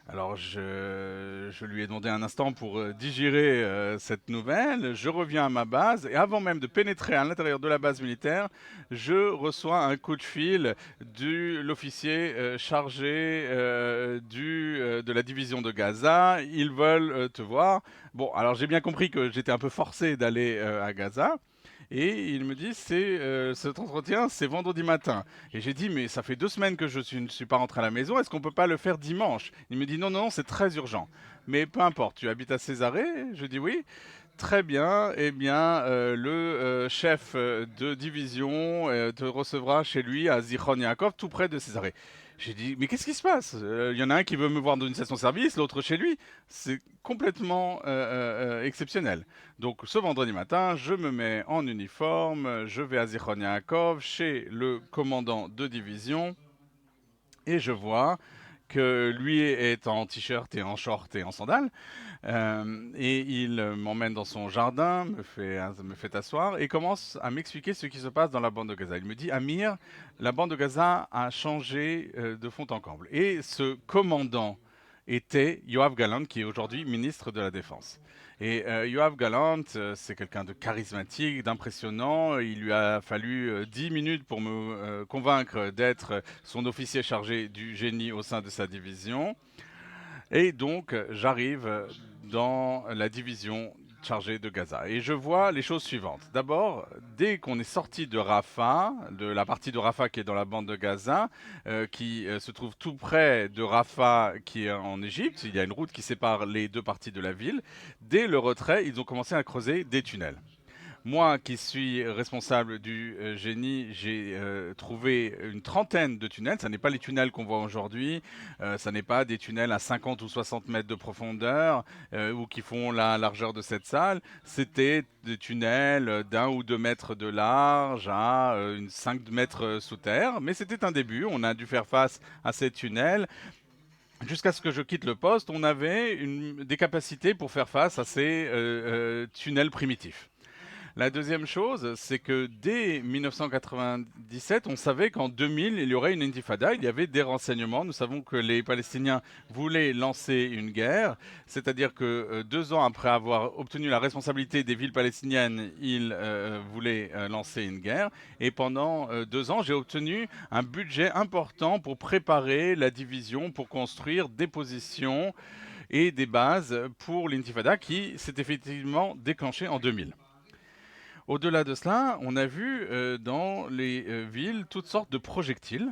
Alors je lui ai demandé un instant pour digérer cette nouvelle. Je reviens à ma base et avant même de pénétrer à l'intérieur de la base militaire, je reçois un coup de fil de l'officier chargé de la division de Gaza. Ils veulent te voir. Bon, alors j'ai bien compris que j'étais un peu forcé d'aller à Gaza. Et il me dit, cet entretien, c'est vendredi matin. Et j'ai dit, mais ça fait 2 semaines que je ne suis pas rentré à la maison, est-ce qu'on peut pas le faire dimanche? Il me dit, non, non, c'est très urgent. Mais peu importe, tu habites à Césarée? Je dis oui. Très bien, eh bien, le chef de division te recevra chez lui à Zichron Yaakov, tout près de Césarée. J'ai dit, mais qu'est-ce qui se passe? Il y en a un qui veut me voir dans une station-service, l'autre chez lui. C'est complètement exceptionnel. Donc, ce vendredi matin, je me mets en uniforme, je vais à Zichron Yaakov, chez le commandant de division, et je vois que lui est en t-shirt et en short et en sandales, et il m'emmène dans son jardin, me fait asseoir et commence à m'expliquer ce qui se passe dans la bande de Gaza. Il me dit, Amir, la bande de Gaza a changé de fond en comble. Et ce commandant était Yoav Gallant, qui est aujourd'hui ministre de la Défense. Et Yoav Gallant, c'est quelqu'un de charismatique, d'impressionnant. Il lui a fallu 10 minutes pour me convaincre d'être son officier chargé du génie au sein de sa division. Et donc, j'arrive dans la division chargée de Gaza. Et je vois les choses suivantes. D'abord, dès qu'on est sorti de Rafah, de la partie de Rafah qui est dans la bande de Gaza, qui se trouve tout près de Rafah qui est en Égypte, il y a une route qui sépare les 2 parties de la ville. Dès le retrait, ils ont commencé à creuser des tunnels. Moi, qui suis responsable du génie, j'ai trouvé une trentaine de tunnels. Ce n'est pas les tunnels qu'on voit aujourd'hui. Ce n'est pas des tunnels à 50 ou 60 mètres de profondeur ou qui font la largeur de cette salle. C'était des tunnels d'1 ou 2 mètres de large à 5 mètres sous terre. Mais c'était un début. On a dû faire face à ces tunnels. jusqu'à ce que je quitte le poste, on avait des capacités pour faire face à ces tunnels primitifs. La deuxième chose, c'est que dès 1997, on savait qu'en 2000, il y aurait une intifada. Il y avait des renseignements. Nous savons que les Palestiniens voulaient lancer une guerre. C'est-à-dire que 2 ans après avoir obtenu la responsabilité des villes palestiniennes, ils voulaient lancer une guerre. Et pendant 2 ans, j'ai obtenu un budget important pour préparer la division, pour construire des positions et des bases pour l'intifada qui s'est effectivement déclenchée en 2000. Au-delà de cela, on a vu dans les villes toutes sortes de projectiles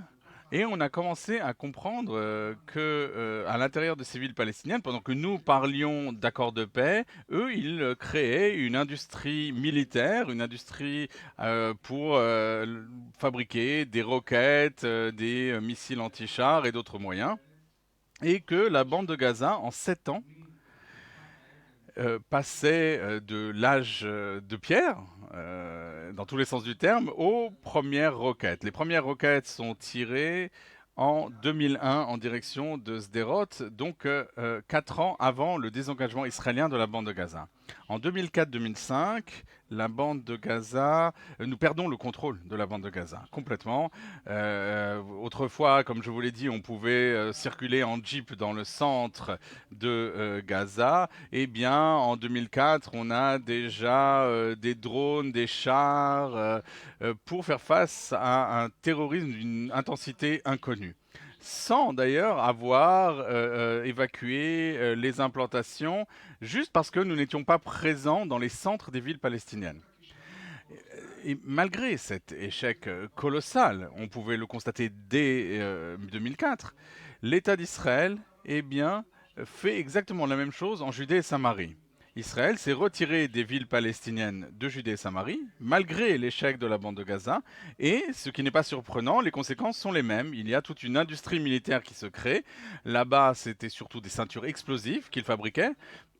et on a commencé à comprendre que à l'intérieur de ces villes palestiniennes, pendant que nous parlions d'accords de paix, eux, ils créaient une industrie militaire, une industrie pour fabriquer des roquettes, des missiles anti-chars et d'autres moyens. Et que la bande de Gaza, en 7 ans, passait de l'âge de pierre, dans tous les sens du terme, aux premières roquettes. Les premières roquettes sont tirées en 2001 en direction de Sderot, donc 4 ans avant le désengagement israélien de la bande de Gaza. En 2004-2005, la bande de Gaza, nous perdons le contrôle de la bande de Gaza complètement. Autrefois, comme je vous l'ai dit, on pouvait circuler en jeep dans le centre de Gaza. Eh bien, en 2004, on a déjà des drones, des chars pour faire face à un terrorisme d'une intensité inconnue, sans d'ailleurs avoir évacué les implantations, juste parce que nous n'étions pas présents dans les centres des villes palestiniennes. Et malgré cet échec colossal, on pouvait le constater dès 2004, l'État d'Israël fait exactement la même chose en Judée et Samarie. Israël s'est retiré des villes palestiniennes de Judée et Samarie, malgré l'échec de la bande de Gaza. Et ce qui n'est pas surprenant, les conséquences sont les mêmes. Il y a toute une industrie militaire qui se crée. Là-bas, c'était surtout des ceintures explosives qu'ils fabriquaient.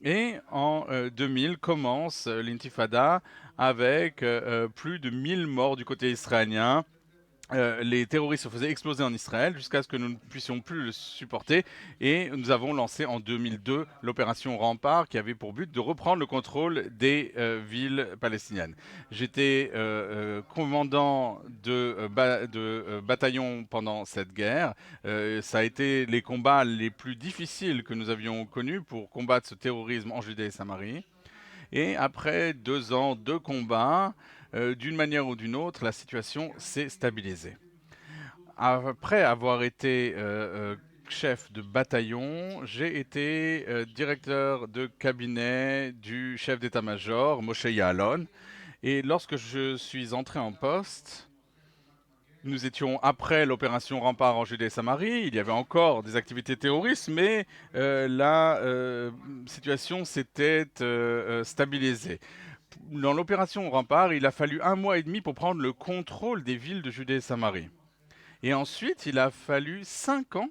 Et en 2000 commence l'intifada avec plus de 1000 morts du côté israélien. Les terroristes se faisaient exploser en Israël jusqu'à ce que nous ne puissions plus le supporter et nous avons lancé en 2002 l'opération Rempart qui avait pour but de reprendre le contrôle des villes palestiniennes. J'étais commandant de bataillon pendant cette guerre. Ça a été les combats les plus difficiles que nous avions connus pour combattre ce terrorisme en Judée et Samarie. Et après 2 ans de combat, d'une manière ou d'une autre, la situation s'est stabilisée. Après avoir été chef de bataillon, j'ai été directeur de cabinet du chef d'état-major, Moshe Ya'alon. Et lorsque je suis entré en poste, nous étions après l'opération Rempart en Judée et Samarie. Il y avait encore des activités terroristes, mais la situation s'était stabilisée. Dans l'opération Rempart, il a fallu 1 mois et demi pour prendre le contrôle des villes de Judée et Samarie. Et ensuite, il a fallu 5 ans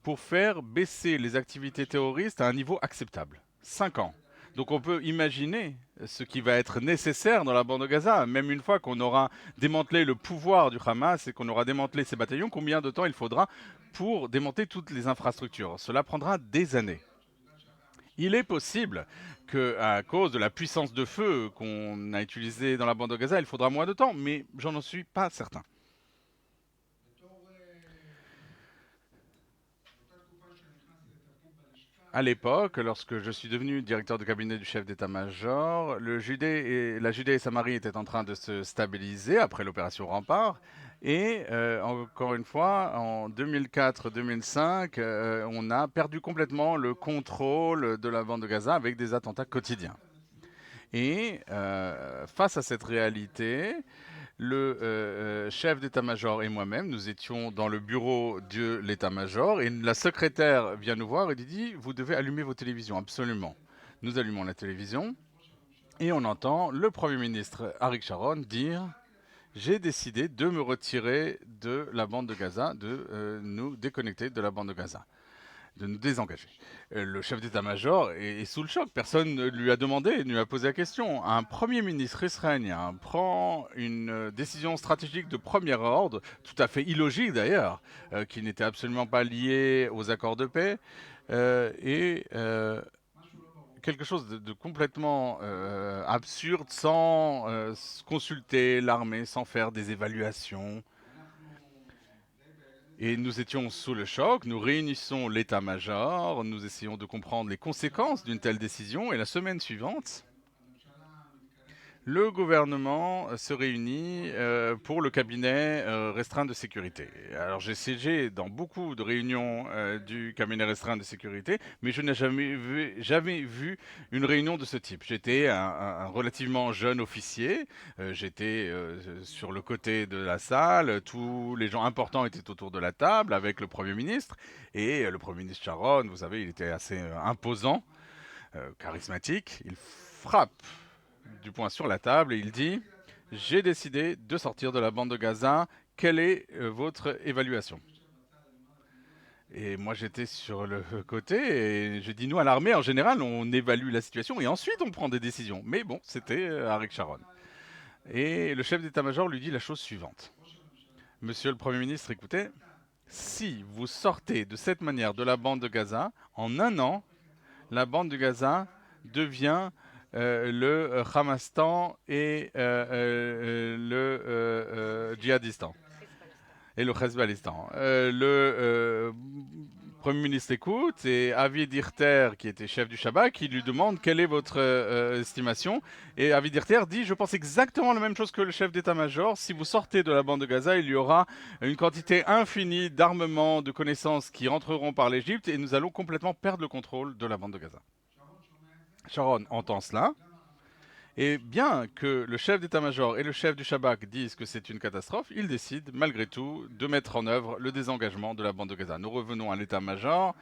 pour faire baisser les activités terroristes à un niveau acceptable. 5 ans. Donc on peut imaginer ce qui va être nécessaire dans la bande de Gaza, même une fois qu'on aura démantelé le pouvoir du Hamas et qu'on aura démantelé ses bataillons, combien de temps il faudra pour démanteler toutes les infrastructures. Cela prendra des années. Il est possible qu'à cause de la puissance de feu qu'on a utilisée dans la bande de Gaza, il faudra moins de temps, mais j'en suis pas certain. À l'époque, lorsque je suis devenu directeur de cabinet du chef d'état-major, la Judée et Samarie étaient en train de se stabiliser après l'opération Rempart. Et encore une fois, en 2004-2005, on a perdu complètement le contrôle de la bande de Gaza avec des attentats quotidiens. Et face à cette réalité, le chef d'état-major et moi-même, nous étions dans le bureau de l'état-major et la secrétaire vient nous voir et dit « Vous devez allumer vos télévisions, absolument ». Nous allumons la télévision et on entend le Premier ministre Arik Sharon dire « J'ai décidé de me retirer de la bande de Gaza, de nous déconnecter de la bande de Gaza ». de nous désengager. Le chef d'état-major est sous le choc. Personne ne lui a demandé, ne lui a posé la question. Un premier ministre israélien prend une décision stratégique de premier ordre, tout à fait illogique d'ailleurs, qui n'était absolument pas liée aux accords de paix, et quelque chose de complètement absurde, sans consulter l'armée, sans faire des évaluations. Et nous étions sous le choc, nous réunissons l'état-major, nous essayons de comprendre les conséquences d'une telle décision, et la semaine suivante, le gouvernement se réunit pour le cabinet restreint de sécurité. Alors j'ai siégé dans beaucoup de réunions du cabinet restreint de sécurité, mais je n'ai jamais vu une réunion de ce type. J'étais un relativement jeune officier, j'étais sur le côté de la salle, tous les gens importants étaient autour de la table avec le Premier ministre, et le Premier ministre Sharon, vous savez, il était assez imposant, charismatique, il frappe du poing sur la table et il dit « J'ai décidé de sortir de la bande de Gaza, quelle est votre évaluation ?» Et moi j'étais sur le côté et je dis « Nous à l'armée en général on évalue la situation et ensuite on prend des décisions. » Mais bon, c'était Arik Sharon. Et le chef d'état-major lui dit la chose suivante. « Monsieur le Premier ministre, écoutez, si vous sortez de cette manière de la bande de Gaza, en un an, la bande de Gaza devient le Hamastan et le djihadistan et le Hezbollistan. Le Premier ministre écoute et Avi Dirter, qui était chef du Shabak, il lui demande quelle est votre estimation. Et Avi Dirter dit « Je pense exactement la même chose que le chef d'état-major. Si vous sortez de la bande de Gaza, il y aura une quantité infinie d'armements, de connaissances qui rentreront par l'Égypte et nous allons complètement perdre le contrôle de la bande de Gaza. » Sharon entend cela, et bien que le chef d'état-major et le chef du Shabak disent que c'est une catastrophe, il décide malgré tout de mettre en œuvre le désengagement de la bande de Gaza. Nous revenons à l'état-major,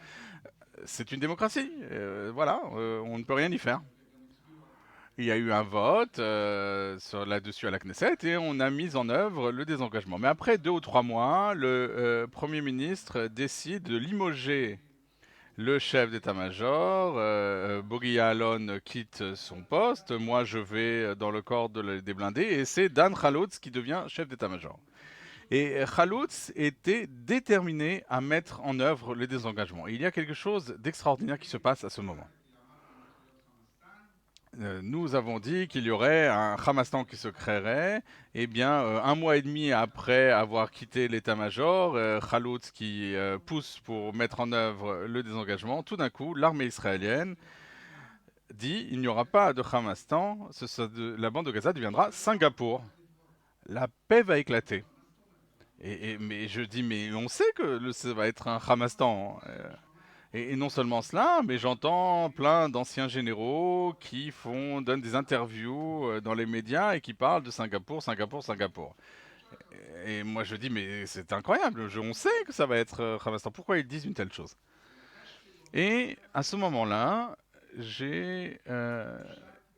c'est une démocratie, voilà, on ne peut rien y faire. Il y a eu un vote là-dessus à la Knesset et on a mis en œuvre le désengagement. Mais après 2 ou 3 mois, le Premier ministre décide de limoger le chef d'état-major, Bogi Ya'alon quitte son poste, moi je vais dans le corps des blindés et c'est Dan Khaloutz qui devient chef d'état-major. Et Khaloutz était déterminé à mettre en œuvre le désengagement. Et il y a quelque chose d'extraordinaire qui se passe à ce moment. Nous avons dit qu'il y aurait un Hamastan qui se créerait. Eh bien, 1 mois et demi après avoir quitté l'état-major, Khaloutz qui pousse pour mettre en œuvre le désengagement, tout d'un coup, l'armée israélienne dit il n'y aura pas de Hamastan, la bande de Gaza deviendra Singapour. La paix va éclater. Mais je dis, mais on sait que ça va être un Hamastan. Et non seulement cela, mais j'entends plein d'anciens généraux qui donnent des interviews dans les médias et qui parlent de Singapour, Singapour, Singapour. Et moi je dis, mais c'est incroyable, on sait que ça va être Hamastan. Pourquoi ils disent une telle chose? Et à ce moment-là, j'ai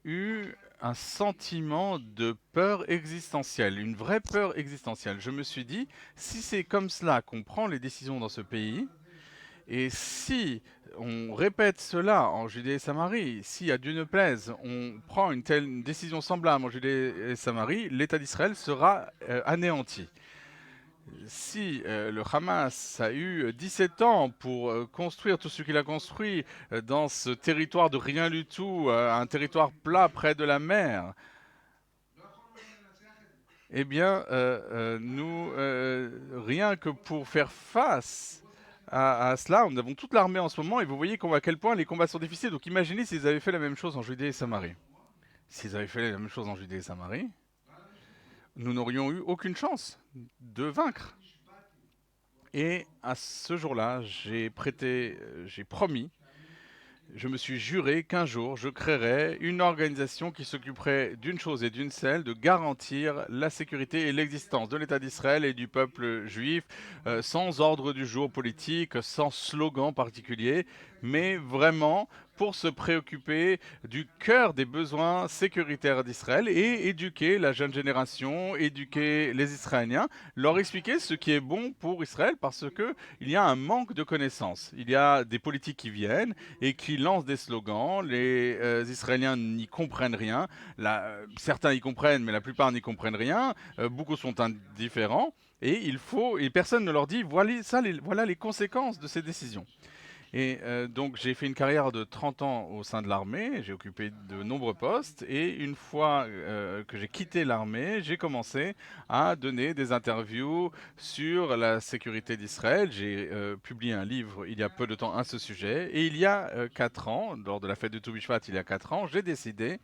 eu un sentiment de peur existentielle, une vraie peur existentielle. Je me suis dit, si c'est comme cela qu'on prend les décisions dans ce pays, et si on répète cela en Judée et Samarie, si à Dieu ne plaise, on prend une telle décision semblable en Judée et Samarie, l'État d'Israël sera anéanti. Si le Hamas a eu 17 ans pour construire tout ce qu'il a construit dans ce territoire de rien du tout, un territoire plat près de la mer, eh bien, rien que pour faire face à cela, nous avons toute l'armée en ce moment et vous voyez à quel point les combats sont difficiles. Donc imaginez s'ils avaient fait la même chose en Judée et Samarie. S'ils avaient fait la même chose en Judée et Samarie, nous n'aurions eu aucune chance de vaincre. Et à ce jour-là, j'ai promis, je me suis juré qu'un jour, je créerais une organisation qui s'occuperait d'une chose et d'une seule, de garantir la sécurité et l'existence de l'État d'Israël et du peuple juif, sans ordre du jour politique, sans slogan particulier, mais vraiment pour se préoccuper du cœur des besoins sécuritaires d'Israël et éduquer la jeune génération, éduquer les Israéliens, leur expliquer ce qui est bon pour Israël parce qu'il y a un manque de connaissances. Il y a des politiques qui viennent et qui lancent des slogans, les Israéliens n'y comprennent rien, certains y comprennent mais la plupart n'y comprennent rien, beaucoup sont indifférents et personne ne leur dit voilà les conséquences de ces décisions. Et donc j'ai fait une carrière de 30 ans au sein de l'armée, j'ai occupé de nombreux postes et une fois que j'ai quitté l'armée, j'ai commencé à donner des interviews sur la sécurité d'Israël. J'ai publié un livre il y a peu de temps à ce sujet et il y a 4 ans, lors de la fête de Tou Bishvat il y a 4 ans, j'ai décidé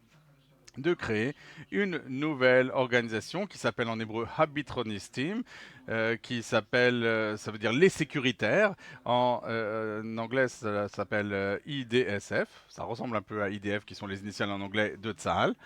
de créer une nouvelle organisation qui s'appelle en hébreu Habitronistim, qui s'appelle, ça veut dire les sécuritaires. En anglais, ça s'appelle IDSF. Ça ressemble un peu à IDF, qui sont les initiales en anglais de Tzahal.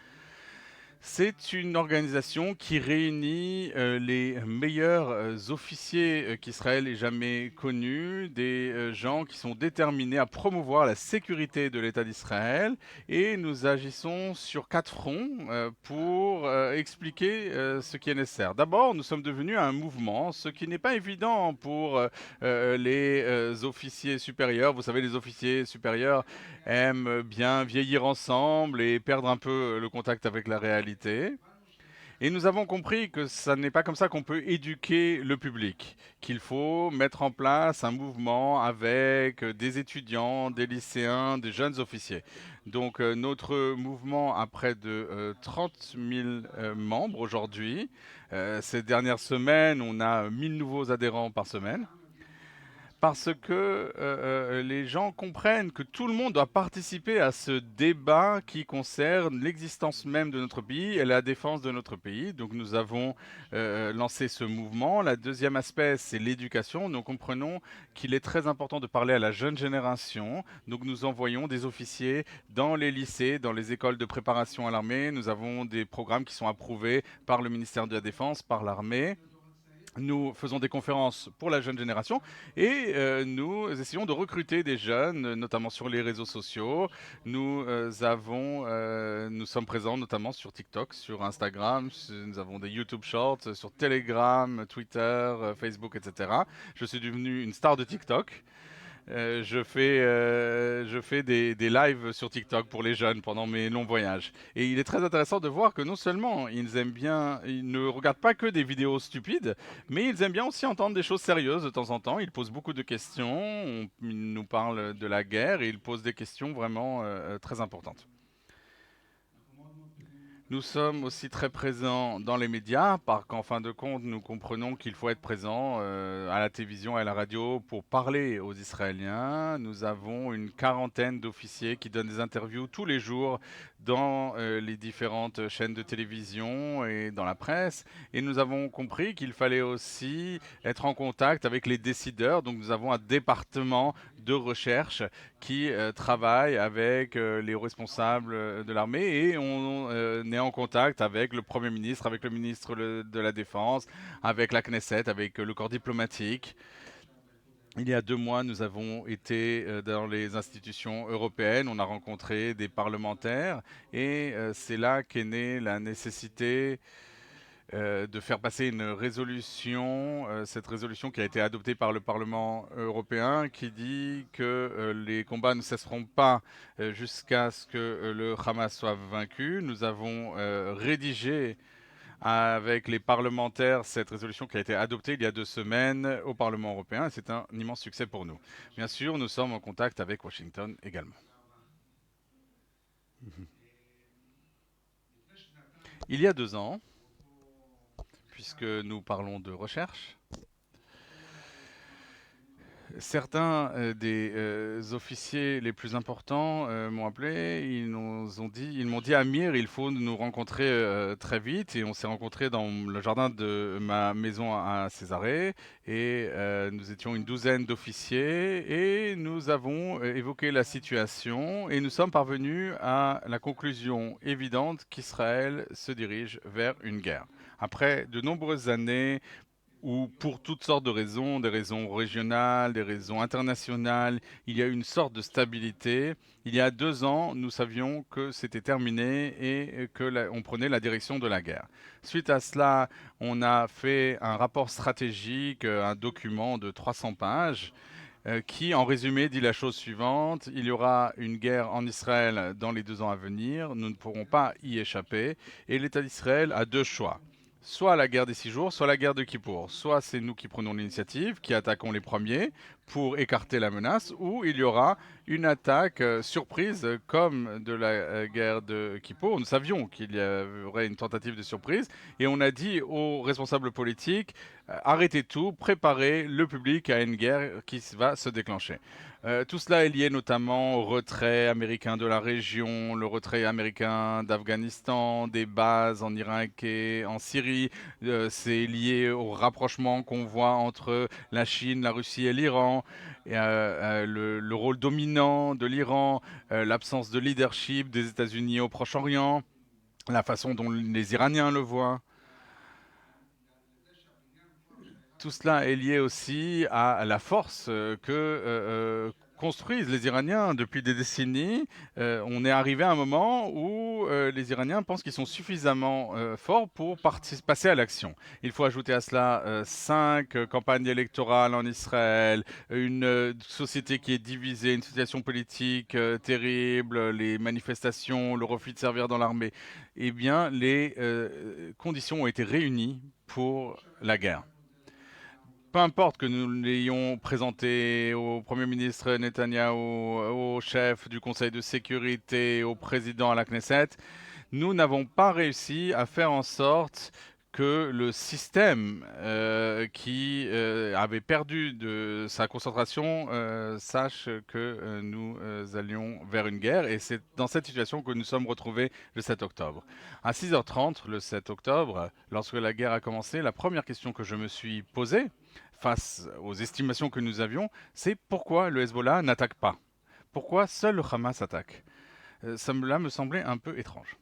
C'est une organisation qui réunit les meilleurs officiers qu'Israël ait jamais connus, des gens qui sont déterminés à promouvoir la sécurité de l'État d'Israël. Et nous agissons sur 4 fronts pour expliquer ce qui est nécessaire. D'abord, nous sommes devenus un mouvement, ce qui n'est pas évident pour les officiers supérieurs. Vous savez, les officiers supérieurs aiment bien vieillir ensemble et perdre un peu le contact avec la réalité. Et nous avons compris que ce n'est pas comme ça qu'on peut éduquer le public, qu'il faut mettre en place un mouvement avec des étudiants, des lycéens, des jeunes officiers. Donc notre mouvement a près de 30 000 membres aujourd'hui. Ces dernières semaines, on a 1000 nouveaux adhérents par semaine. Parce que les gens comprennent que tout le monde doit participer à ce débat qui concerne l'existence même de notre pays et la défense de notre pays. Donc nous avons lancé ce mouvement. Le deuxième aspect, c'est l'éducation. Nous comprenons qu'il est très important de parler à la jeune génération. Donc nous envoyons des officiers dans les lycées, dans les écoles de préparation à l'armée. Nous avons des programmes qui sont approuvés par le ministère de la Défense, par l'armée. Nous faisons des conférences pour la jeune génération et nous essayons de recruter des jeunes, notamment sur les réseaux sociaux. Nous sommes présents notamment sur TikTok, sur Instagram, nous avons des YouTube Shorts, sur Telegram, Twitter, Facebook, etc. Je suis devenu une star de TikTok. Je fais des lives sur TikTok pour les jeunes pendant mes longs voyages. Et il est très intéressant de voir que non seulement ils ne regardent pas que des vidéos stupides, mais ils aiment bien aussi entendre des choses sérieuses de temps en temps. Ils posent beaucoup de questions, ils nous parlent de la guerre et ils posent des questions vraiment très importantes. Nous sommes aussi très présents dans les médias, parce qu'en fin de compte, nous comprenons qu'il faut être présent à la télévision et à la radio pour parler aux Israéliens. Nous avons une 40aine d'officiers qui donnent des interviews tous les jours dans les différentes chaînes de télévision et dans la presse. Et nous avons compris qu'il fallait aussi être en contact avec les décideurs. Donc nous avons un département de recherche qui travaille avec les responsables de l'armée et on est en contact avec le Premier ministre, avec le ministre de la Défense, avec la Knesset, avec le corps diplomatique. Il y a 2 mois, nous avons été dans les institutions européennes, on a rencontré des parlementaires et c'est là qu'est née la nécessité de faire passer une résolution, cette résolution qui a été adoptée par le Parlement européen, qui dit que les combats ne cesseront pas jusqu'à ce que le Hamas soit vaincu. Nous avons rédigé avec les parlementaires cette résolution qui a été adoptée il y a 2 semaines au Parlement européen. C'est un immense succès pour nous. Bien sûr, nous sommes en contact avec Washington également. Il y a 2 ans, puisque nous parlons de recherche, certains des officiers les plus importants m'ont appelé, ils m'ont dit Amir, il faut nous rencontrer très vite, et on s'est rencontrés dans le jardin de ma maison à Césarée et nous étions une 12aine d'officiers et nous avons évoqué la situation et nous sommes parvenus à la conclusion évidente qu'Israël se dirige vers une guerre. Après de nombreuses années où pour toutes sortes de raisons, des raisons régionales, des raisons internationales, il y a une sorte de stabilité. Il y a 2 ans, nous savions que c'était terminé et que on prenait la direction de la guerre. Suite à cela, on a fait un rapport stratégique, un document de 300 pages, qui, en résumé, dit la chose suivante: il y aura une guerre en Israël dans les 2 ans à venir, nous ne pourrons pas y échapper, et l'État d'Israël a 2 choix. Soit la guerre des 6 jours, soit la guerre de Kippour. Soit c'est nous qui prenons l'initiative, qui attaquons les premiers pour écarter la menace, ou il y aura une attaque surprise comme de la guerre de Kippour. Nous savions qu'il y aurait une tentative de surprise et on a dit aux responsables politiques arrêtez tout, préparez le public à une guerre qui va se déclencher. Tout cela est lié notamment au retrait américain de la région, le retrait américain d'Afghanistan, des bases en Irak et en Syrie. C'est lié au rapprochement qu'on voit entre la Chine, la Russie et l'Iran, le rôle dominant de l'Iran, l'absence de leadership des États-Unis au Proche-Orient, la façon dont les Iraniens le voient. Tout cela est lié aussi à la force que construisent les Iraniens depuis des décennies. On est arrivé à un moment où les Iraniens pensent qu'ils sont suffisamment forts pour passer à l'action. Il faut ajouter à cela 5 campagnes électorales en Israël, une société qui est divisée, une situation politique terrible, les manifestations, le refus de servir dans l'armée. Eh bien, les conditions ont été réunies pour la guerre. Peu importe que nous l'ayons présenté au Premier ministre Netanyahou, au chef du Conseil de sécurité, au président à la Knesset, nous n'avons pas réussi à faire en sorte que le système qui avait perdu de sa concentration sache que nous allions vers une guerre. Et c'est dans cette situation que nous sommes retrouvés le 7 octobre. À 6h30, le 7 octobre, lorsque la guerre a commencé, la première question que je me suis posée, face aux estimations que nous avions, c'est pourquoi le Hezbollah n'attaque pas? Pourquoi seul le Hamas attaque? Cela me semblait un peu étrange.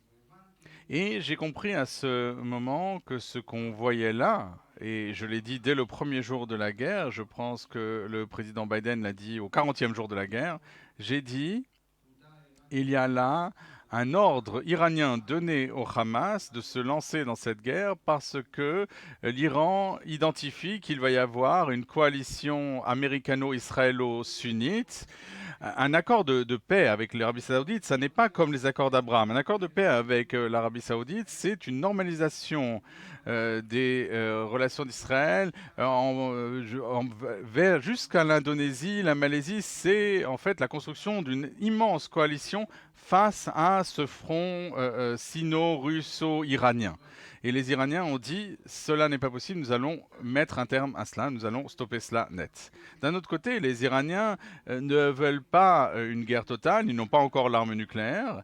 Et j'ai compris à ce moment que ce qu'on voyait là, et je l'ai dit dès le premier jour de la guerre, je pense que le président Biden l'a dit au 40e jour de la guerre, j'ai dit, il y a là un ordre iranien donné au Hamas de se lancer dans cette guerre parce que l'Iran identifie qu'il va y avoir une coalition américano-israélo-sunnite. Un accord de paix avec l'Arabie Saoudite, ça n'est pas comme les accords d'Abraham. Un accord de paix avec l'Arabie Saoudite, c'est une normalisation des relations d'Israël jusqu'à l'Indonésie, la Malaisie. C'est en fait la construction d'une immense coalition face à ce front sino-russo-iranien. Et les Iraniens ont dit « cela n'est pas possible, nous allons mettre un terme à cela, nous allons stopper cela net ». D'un autre côté, les Iraniens ne veulent pas une guerre totale, ils n'ont pas encore l'arme nucléaire.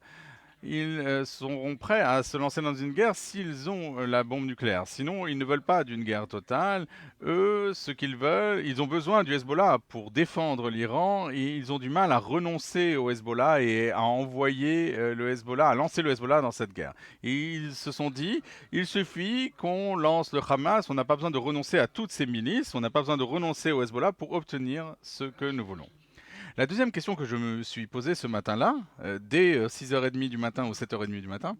Ils seront prêts à se lancer dans une guerre s'ils ont la bombe nucléaire. Sinon, ils ne veulent pas d'une guerre totale. Eux, ce qu'ils veulent, ils ont besoin du Hezbollah pour défendre l'Iran et ils ont du mal à renoncer au Hezbollah et à envoyer le Hezbollah, à lancer le Hezbollah dans cette guerre. Et ils se sont dit, il suffit qu'on lance le Hamas, on n'a pas besoin de renoncer à toutes ces milices, on n'a pas besoin de renoncer au Hezbollah pour obtenir ce que nous voulons. La deuxième question que je me suis posée ce matin-là, dès 6h30 du matin ou 7h30 du matin,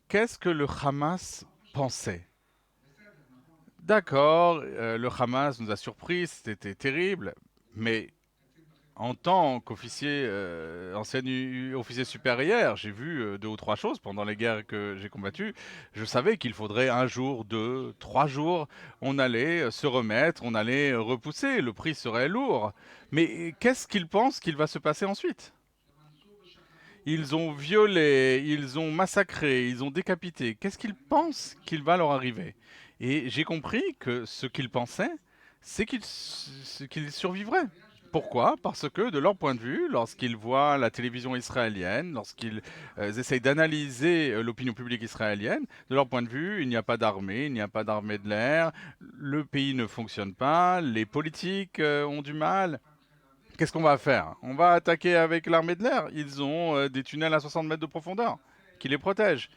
qu'est-ce que le Hamas pensait? D'accord, le Hamas nous a surpris, c'était terrible, mais en tant qu'officier, ancien officier supérieur, j'ai vu 2 ou 3 choses pendant les guerres que j'ai combattues. Je savais qu'il faudrait 1 jour, 2, 3 jours, on allait se remettre, on allait repousser, le prix serait lourd. Mais qu'est-ce qu'ils pensent qu'il va se passer ensuite? Ils ont violé, ils ont massacré, ils ont décapité. Qu'est-ce qu'ils pensent qu'il va leur arriver? Et j'ai compris que ce qu'ils pensaient, c'est qu'ils survivraient. Pourquoi? Parce que de leur point de vue, lorsqu'ils voient la télévision israélienne, lorsqu'ils essayent d'analyser l'opinion publique israélienne, de leur point de vue, il n'y a pas d'armée, il n'y a pas d'armée de l'air, le pays ne fonctionne pas, les politiques ont du mal. Qu'est-ce qu'on va faire? On va attaquer avec l'armée de l'air. Ils ont des tunnels à 60 mètres de profondeur qui les protègent.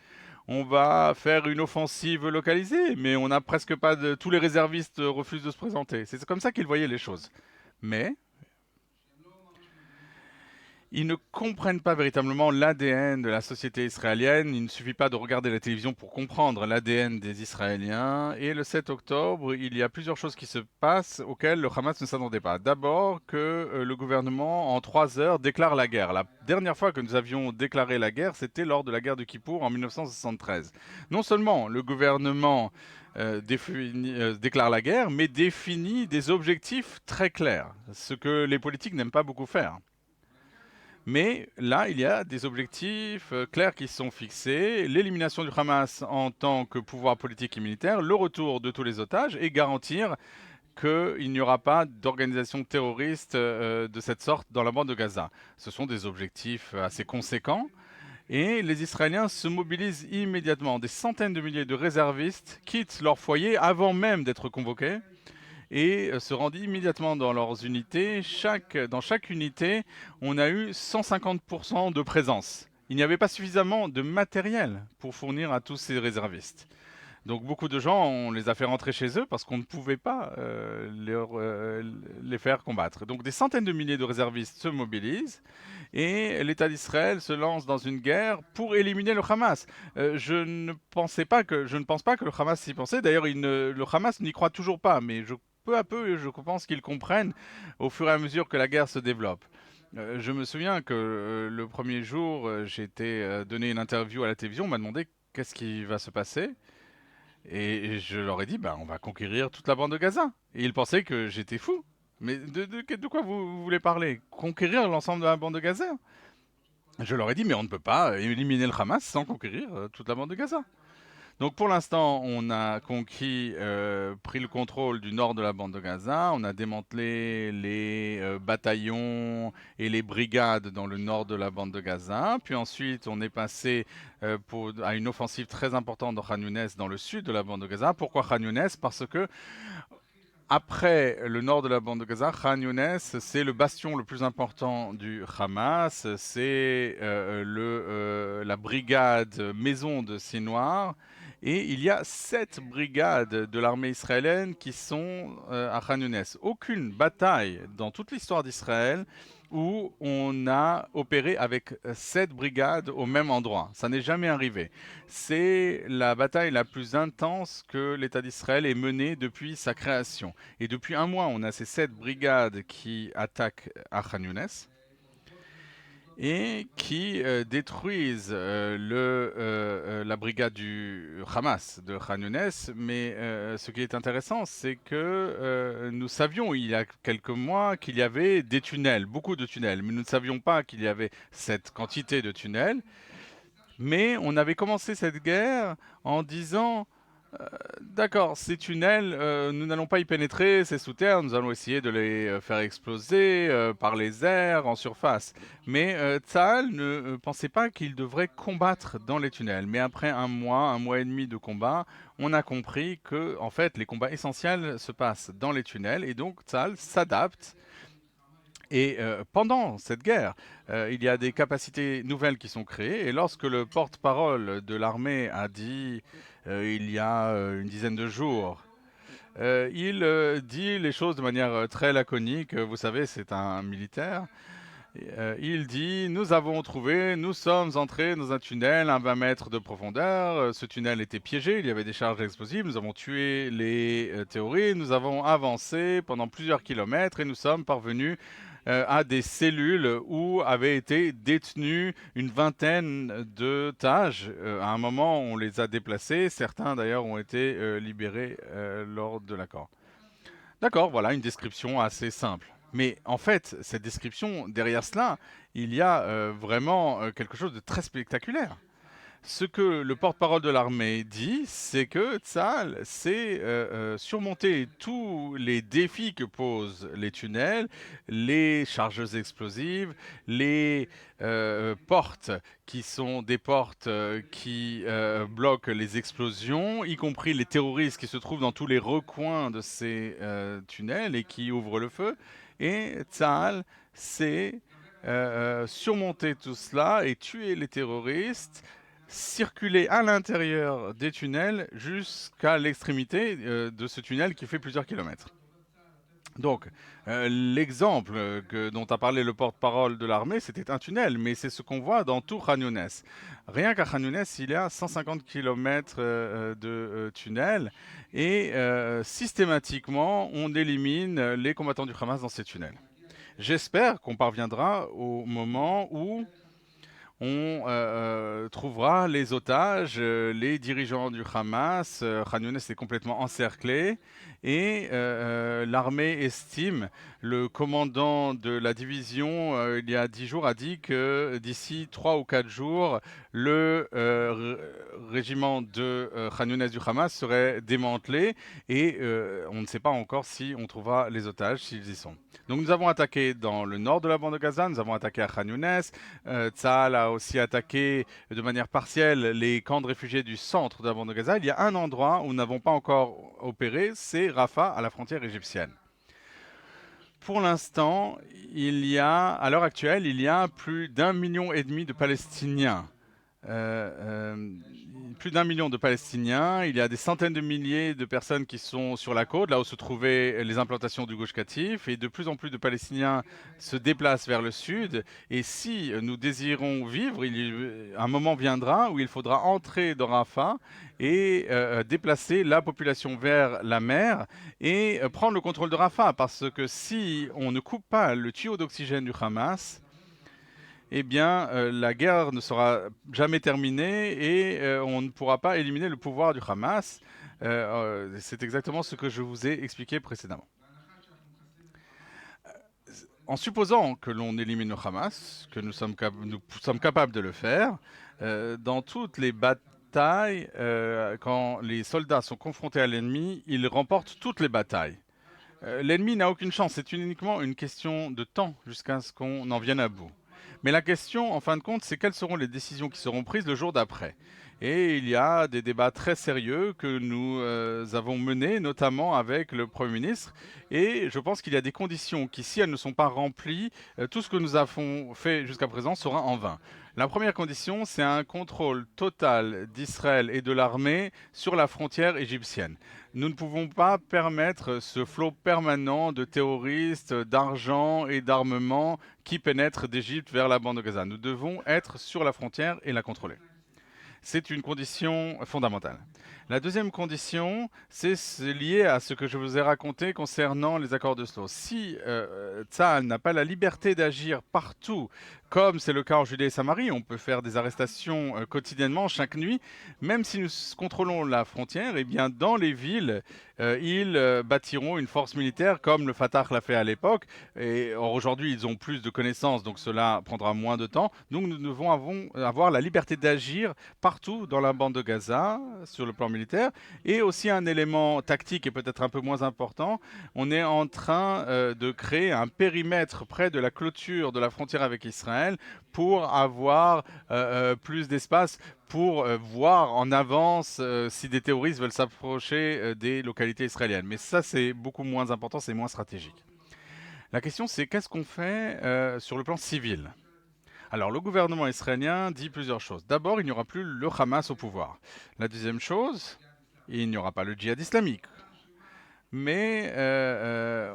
on va faire une offensive localisée, mais on n'a presque pas de... Tous les réservistes refusent de se présenter. C'est comme ça qu'ils voyaient les choses. Mais ils ne comprennent pas véritablement l'ADN de la société israélienne. Il ne suffit pas de regarder la télévision pour comprendre l'ADN des Israéliens. Et le 7 octobre, il y a plusieurs choses qui se passent auxquelles le Hamas ne s'attendait pas. D'abord, que le gouvernement, en 3 heures, déclare la guerre. La dernière fois que nous avions déclaré la guerre, c'était lors de la guerre de Kippour en 1973. Non seulement le gouvernement déclare la guerre, mais définit des objectifs très clairs, ce que les politiques n'aiment pas beaucoup faire. Mais là, il y a des objectifs clairs qui sont fixés, l'élimination du Hamas en tant que pouvoir politique et militaire, le retour de tous les otages et garantir qu'il n'y aura pas d'organisation terroriste de cette sorte dans la bande de Gaza. Ce sont des objectifs assez conséquents et les Israéliens se mobilisent immédiatement. Des centaines de milliers de réservistes quittent leur foyer avant même d'être convoqués et se rendent immédiatement dans leurs unités. Dans chaque unité, on a eu 150% de présence. Il n'y avait pas suffisamment de matériel pour fournir à tous ces réservistes. Donc beaucoup de gens, on les a fait rentrer chez eux parce qu'on ne pouvait pas les faire combattre. Donc des centaines de milliers de réservistes se mobilisent et l'État d'Israël se lance dans une guerre pour éliminer le Hamas. Je ne pense pas que le Hamas s'y pensait. D'ailleurs, le Hamas n'y croit toujours pas, mais peu à peu, je pense qu'ils comprennent au fur et à mesure que la guerre se développe. Je me souviens que le premier jour, j'ai été donné une interview à la télévision, on m'a demandé qu'est-ce qui va se passer. Et je leur ai dit, on va conquérir toute la bande de Gaza. Et ils pensaient que j'étais fou. Mais de quoi vous voulez parler? Conquérir l'ensemble de la bande de Gaza? Je leur ai dit, mais on ne peut pas éliminer le Hamas sans conquérir toute la bande de Gaza. Donc pour l'instant, on a pris le contrôle du nord de la bande de Gaza, on a démantelé les bataillons et les brigades dans le nord de la bande de Gaza, puis ensuite on est passé à une offensive très importante dans Khan Younes, dans le sud de la bande de Gaza. Pourquoi Khan Younes? Parce que après le nord de la bande de Gaza, Khan Younes, c'est le bastion le plus important du Hamas, c'est la brigade maison de Sinoir. Et il y a 7 brigades de l'armée israélienne qui sont à Khan Younes. Aucune bataille dans toute l'histoire d'Israël où on a opéré avec 7 brigades au même endroit. Ça n'est jamais arrivé. C'est la bataille la plus intense que l'État d'Israël ait menée depuis sa création. Et depuis un mois, on a ces 7 brigades qui attaquent à Khan Younes et qui détruisent la brigade du Hamas de Khan Younes. Mais ce qui est intéressant, c'est que nous savions il y a quelques mois qu'il y avait des tunnels, beaucoup de tunnels, mais nous ne savions pas qu'il y avait cette quantité de tunnels. Mais on avait commencé cette guerre en disant... D'accord, ces tunnels, nous n'allons pas y pénétrer, c'est sous terre, nous allons essayer de les faire exploser par les airs, en surface. Mais Tsahal ne pensait pas qu'il devrait combattre dans les tunnels. Mais après un mois et demi de combat, on a compris que, en fait, les combats essentiels se passent dans les tunnels, et donc Tsahal s'adapte. Et pendant cette guerre, il y a des capacités nouvelles qui sont créées, et lorsque le porte-parole de l'armée a dit... il y a une dizaine de jours. Il dit les choses de manière très laconique. Vous savez, c'est un militaire. Il dit, nous sommes entrés dans un tunnel à 20 mètres de profondeur. Ce tunnel était piégé, il y avait des charges explosives. Nous avons tué les terroristes. Nous avons avancé pendant plusieurs kilomètres et nous sommes parvenus à des cellules où avaient été détenus une vingtaine d'otages. À un moment, on les a déplacés. Certains, d'ailleurs, ont été libérés lors de l'accord. D'accord, voilà une description assez simple. Mais en fait, cette description, derrière cela, il y a vraiment quelque chose de très spectaculaire. Ce que le porte-parole de l'armée dit, c'est que Tsahal sait surmonter tous les défis que posent les tunnels, les charges explosives, les portes qui sont des portes qui bloquent les explosions, y compris les terroristes qui se trouvent dans tous les recoins de ces tunnels et qui ouvrent le feu. Et Tsahal sait surmonter tout cela et tuer les terroristes circuler à l'intérieur des tunnels jusqu'à l'extrémité de ce tunnel qui fait plusieurs kilomètres. Donc, l'exemple dont a parlé le porte-parole de l'armée, c'était un tunnel, mais c'est ce qu'on voit dans tout Khan Younes. Rien qu'à Khan Younes, il y a 150 km de tunnels et systématiquement, on élimine les combattants du Hamas dans ces tunnels. J'espère qu'on parviendra au moment où on trouvera les otages, les dirigeants du Hamas. Khan Younes est complètement encerclé et l'armée estime, le commandant de la division il y a 10 jours a dit que d'ici 3 ou 4 jours, le régiment de Khan Younes du Hamas serait démantelé et on ne sait pas encore si on trouvera les otages, s'ils y sont. Donc nous avons attaqué dans le nord de la bande de Gaza, nous avons attaqué à Khan Younes, Tsahal a aussi attaqué de manière partielle les camps de réfugiés du centre de la bande de Gaza. Il y a un endroit où nous n'avons pas encore opéré, c'est Rafah, à la frontière égyptienne. Pour l'instant, à l'heure actuelle, il y a plus d'1,5 million de Palestiniens. Plus d'1 million de Palestiniens, il y a des centaines de milliers de personnes qui sont sur la côte, là où se trouvaient les implantations du Gush Katif, et de plus en plus de Palestiniens se déplacent vers le sud. Et si nous désirons vivre, un moment viendra où il faudra entrer dans Rafah et déplacer la population vers la mer et prendre le contrôle de Rafah, parce que si on ne coupe pas le tuyau d'oxygène du Hamas, eh bien, la guerre ne sera jamais terminée et on ne pourra pas éliminer le pouvoir du Hamas. C'est exactement ce que je vous ai expliqué précédemment. En supposant que l'on élimine le Hamas, que nous sommes capables de le faire, dans toutes les batailles, quand les soldats sont confrontés à l'ennemi, ils remportent toutes les batailles. L'ennemi n'a aucune chance, c'est uniquement une question de temps jusqu'à ce qu'on en vienne à bout. Mais la question, en fin de compte, c'est quelles seront les décisions qui seront prises le jour d'après. Et il y a des débats très sérieux que nous avons menés, notamment avec le Premier ministre. Et je pense qu'il y a des conditions qui, si elles ne sont pas remplies, tout ce que nous avons fait jusqu'à présent sera en vain. La première condition, c'est un contrôle total d'Israël et de l'armée sur la frontière égyptienne. Nous ne pouvons pas permettre ce flot permanent de terroristes, d'argent et d'armement qui pénètrent d'Égypte vers la bande de Gaza. Nous devons être sur la frontière et la contrôler. C'est une condition fondamentale. La deuxième condition, c'est lié à ce que je vous ai raconté concernant les accords d'Oslo. Si Tsahal n'a pas la liberté d'agir partout, comme c'est le cas en Judée et Samarie, on peut faire des arrestations quotidiennement, chaque nuit, même si nous contrôlons la frontière, eh bien dans les villes, ils bâtiront une force militaire comme le Fatah l'a fait à l'époque. Et aujourd'hui, ils ont plus de connaissances, donc cela prendra moins de temps. Donc nous devons avoir la liberté d'agir partout dans la bande de Gaza, sur le plan militaire. Et aussi un élément tactique et peut-être un peu moins important, on est en train de créer un périmètre près de la clôture de la frontière avec Israël pour avoir plus d'espace pour voir en avance si des terroristes veulent s'approcher des localités israéliennes. Mais ça, c'est beaucoup moins important, c'est moins stratégique. La question, c'est qu'est-ce qu'on fait sur le plan civil ? Alors, le gouvernement israélien dit plusieurs choses. D'abord, il n'y aura plus le Hamas au pouvoir. La deuxième chose, il n'y aura pas le djihad islamique. Mais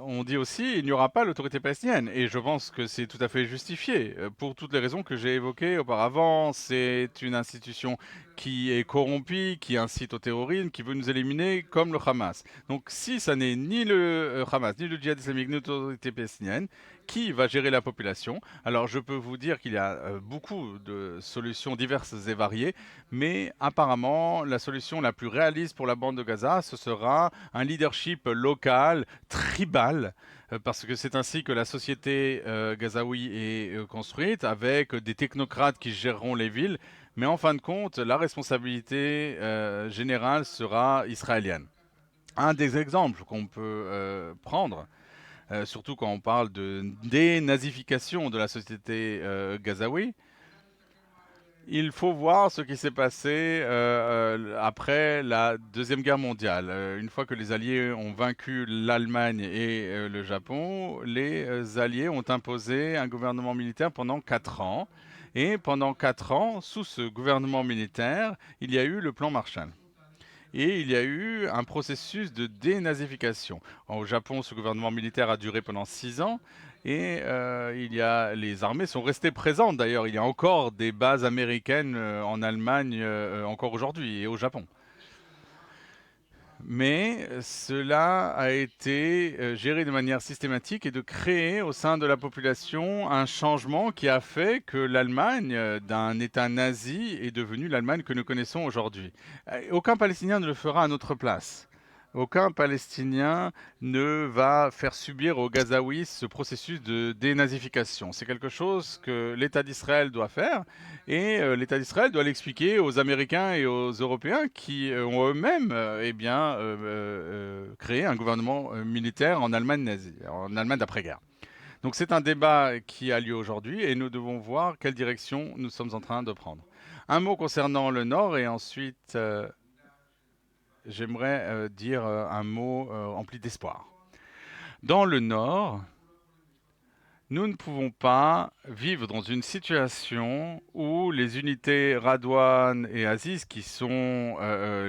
on dit aussi qu'il n'y aura pas l'autorité palestinienne. Et je pense que c'est tout à fait justifié. Pour toutes les raisons que j'ai évoquées auparavant, c'est une institution qui est corrompue, qui incite au terrorisme, qui veut nous éliminer comme le Hamas. Donc si ça n'est ni le Hamas, ni le djihad islamique, ni l'autorité palestinienne, qui va gérer la population? Alors je peux vous dire qu'il y a beaucoup de solutions diverses et variées, mais apparemment la solution la plus réaliste pour la bande de Gaza, ce sera un leadership local, tribal, parce que c'est ainsi que la société gazaoui est construite, avec des technocrates qui géreront les villes, mais en fin de compte, la responsabilité générale sera israélienne. Un des exemples qu'on peut prendre, surtout quand on parle de dénazification de la société gazaoui, il faut voir ce qui s'est passé après la Deuxième Guerre mondiale. Une fois que les Alliés ont vaincu l'Allemagne et le Japon, les Alliés ont imposé un gouvernement militaire pendant 4 ans. Et pendant 4 ans, sous ce gouvernement militaire, il y a eu le plan Marshall. Et il y a eu un processus de dénazification. Au Japon, ce gouvernement militaire a duré pendant 6 ans. Et les armées sont restées présentes. D'ailleurs, il y a encore des bases américaines en Allemagne encore aujourd'hui et au Japon. Mais cela a été géré de manière systématique et de créer au sein de la population un changement qui a fait que l'Allemagne, d'un État nazi, est devenue l'Allemagne que nous connaissons aujourd'hui. Aucun Palestinien ne le fera à notre place. Aucun Palestinien ne va faire subir aux Gazaouis ce processus de dénazification. C'est quelque chose que l'État d'Israël doit faire et l'État d'Israël doit l'expliquer aux Américains et aux Européens qui ont eux-mêmes créé un gouvernement militaire en Allemagne nazie, en Allemagne d'après-guerre. Donc c'est un débat qui a lieu aujourd'hui et nous devons voir quelle direction nous sommes en train de prendre. Un mot concernant le Nord et ensuite... j'aimerais dire un mot rempli d'espoir. Dans le Nord, nous ne pouvons pas vivre dans une situation où les unités Radwan et Aziz, qui sont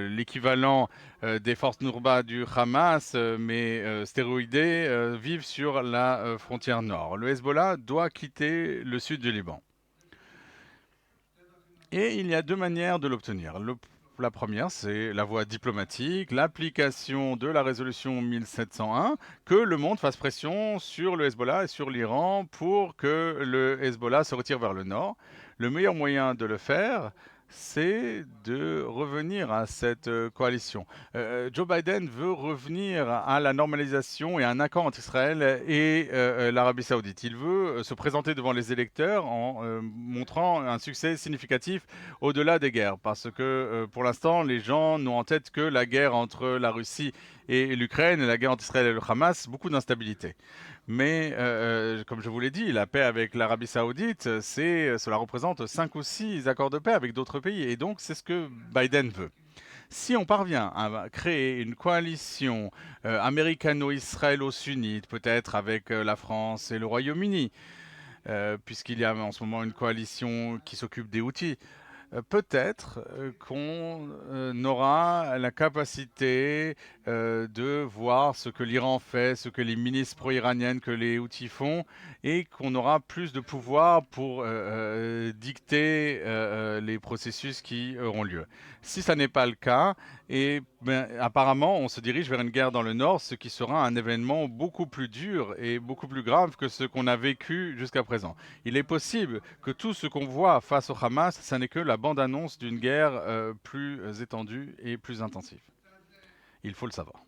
l'équivalent des forces Nourba du Hamas, mais stéroïdées, vivent sur la frontière nord. Le Hezbollah doit quitter le sud du Liban. Et il y a 2 manières de l'obtenir. La première, c'est la voie diplomatique, l'application de la résolution 1701, que le monde fasse pression sur le Hezbollah et sur l'Iran pour que le Hezbollah se retire vers le nord. Le meilleur moyen de le faire, c'est de revenir à cette coalition. Joe Biden veut revenir à la normalisation et à un accord entre Israël et l'Arabie Saoudite. Il veut se présenter devant les électeurs en montrant un succès significatif au-delà des guerres. Parce que pour l'instant, les gens n'ont en tête que la guerre entre la Russie et l'Ukraine et la guerre entre Israël et le Hamas, beaucoup d'instabilité. Mais, comme je vous l'ai dit, la paix avec l'Arabie Saoudite, cela représente 5 ou 6 accords de paix avec d'autres pays. Et donc, c'est ce que Biden veut. Si on parvient à créer une coalition américano-israélo-sunnite, peut-être avec la France et le Royaume-Uni, puisqu'il y a en ce moment une coalition qui s'occupe des Houthis, peut-être qu'on aura la capacité de voir ce que l'Iran fait, ce que les milices pro-iraniennes, que les Houthis font, et qu'on aura plus de pouvoir pour dicter les processus qui auront lieu. Si ça n'est pas le cas, apparemment on se dirige vers une guerre dans le Nord, ce qui sera un événement beaucoup plus dur et beaucoup plus grave que ce qu'on a vécu jusqu'à présent. Il est possible que tout ce qu'on voit face au Hamas, ça n'est que la bande-annonce d'une guerre plus étendue et plus intensive. Il faut le savoir.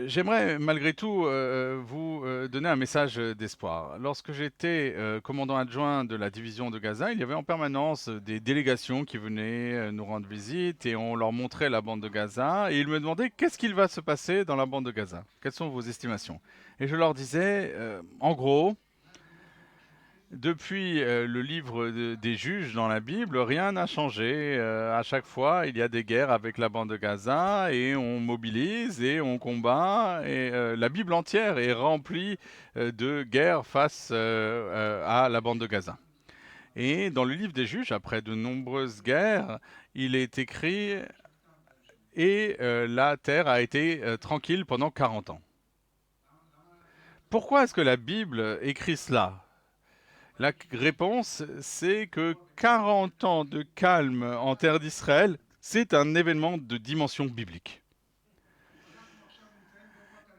J'aimerais malgré tout vous donner un message d'espoir. Lorsque j'étais commandant adjoint de la division de Gaza, il y avait en permanence des délégations qui venaient nous rendre visite et on leur montrait la bande de Gaza et ils me demandaient qu'est-ce qu'il va se passer dans la bande de Gaza, quelles sont vos estimations. Et je leur disais, en gros, depuis le livre des juges dans la Bible, rien n'a changé. À chaque fois, il y a des guerres avec la bande de Gaza et on mobilise et on combat. Et la Bible entière est remplie de guerres face à la bande de Gaza. Et dans le livre des juges, après de nombreuses guerres, il est écrit « Et la terre a été tranquille pendant 40 ans ». Pourquoi est-ce que la Bible écrit cela ? La réponse, c'est que 40 ans de calme en terre d'Israël, c'est un événement de dimension biblique.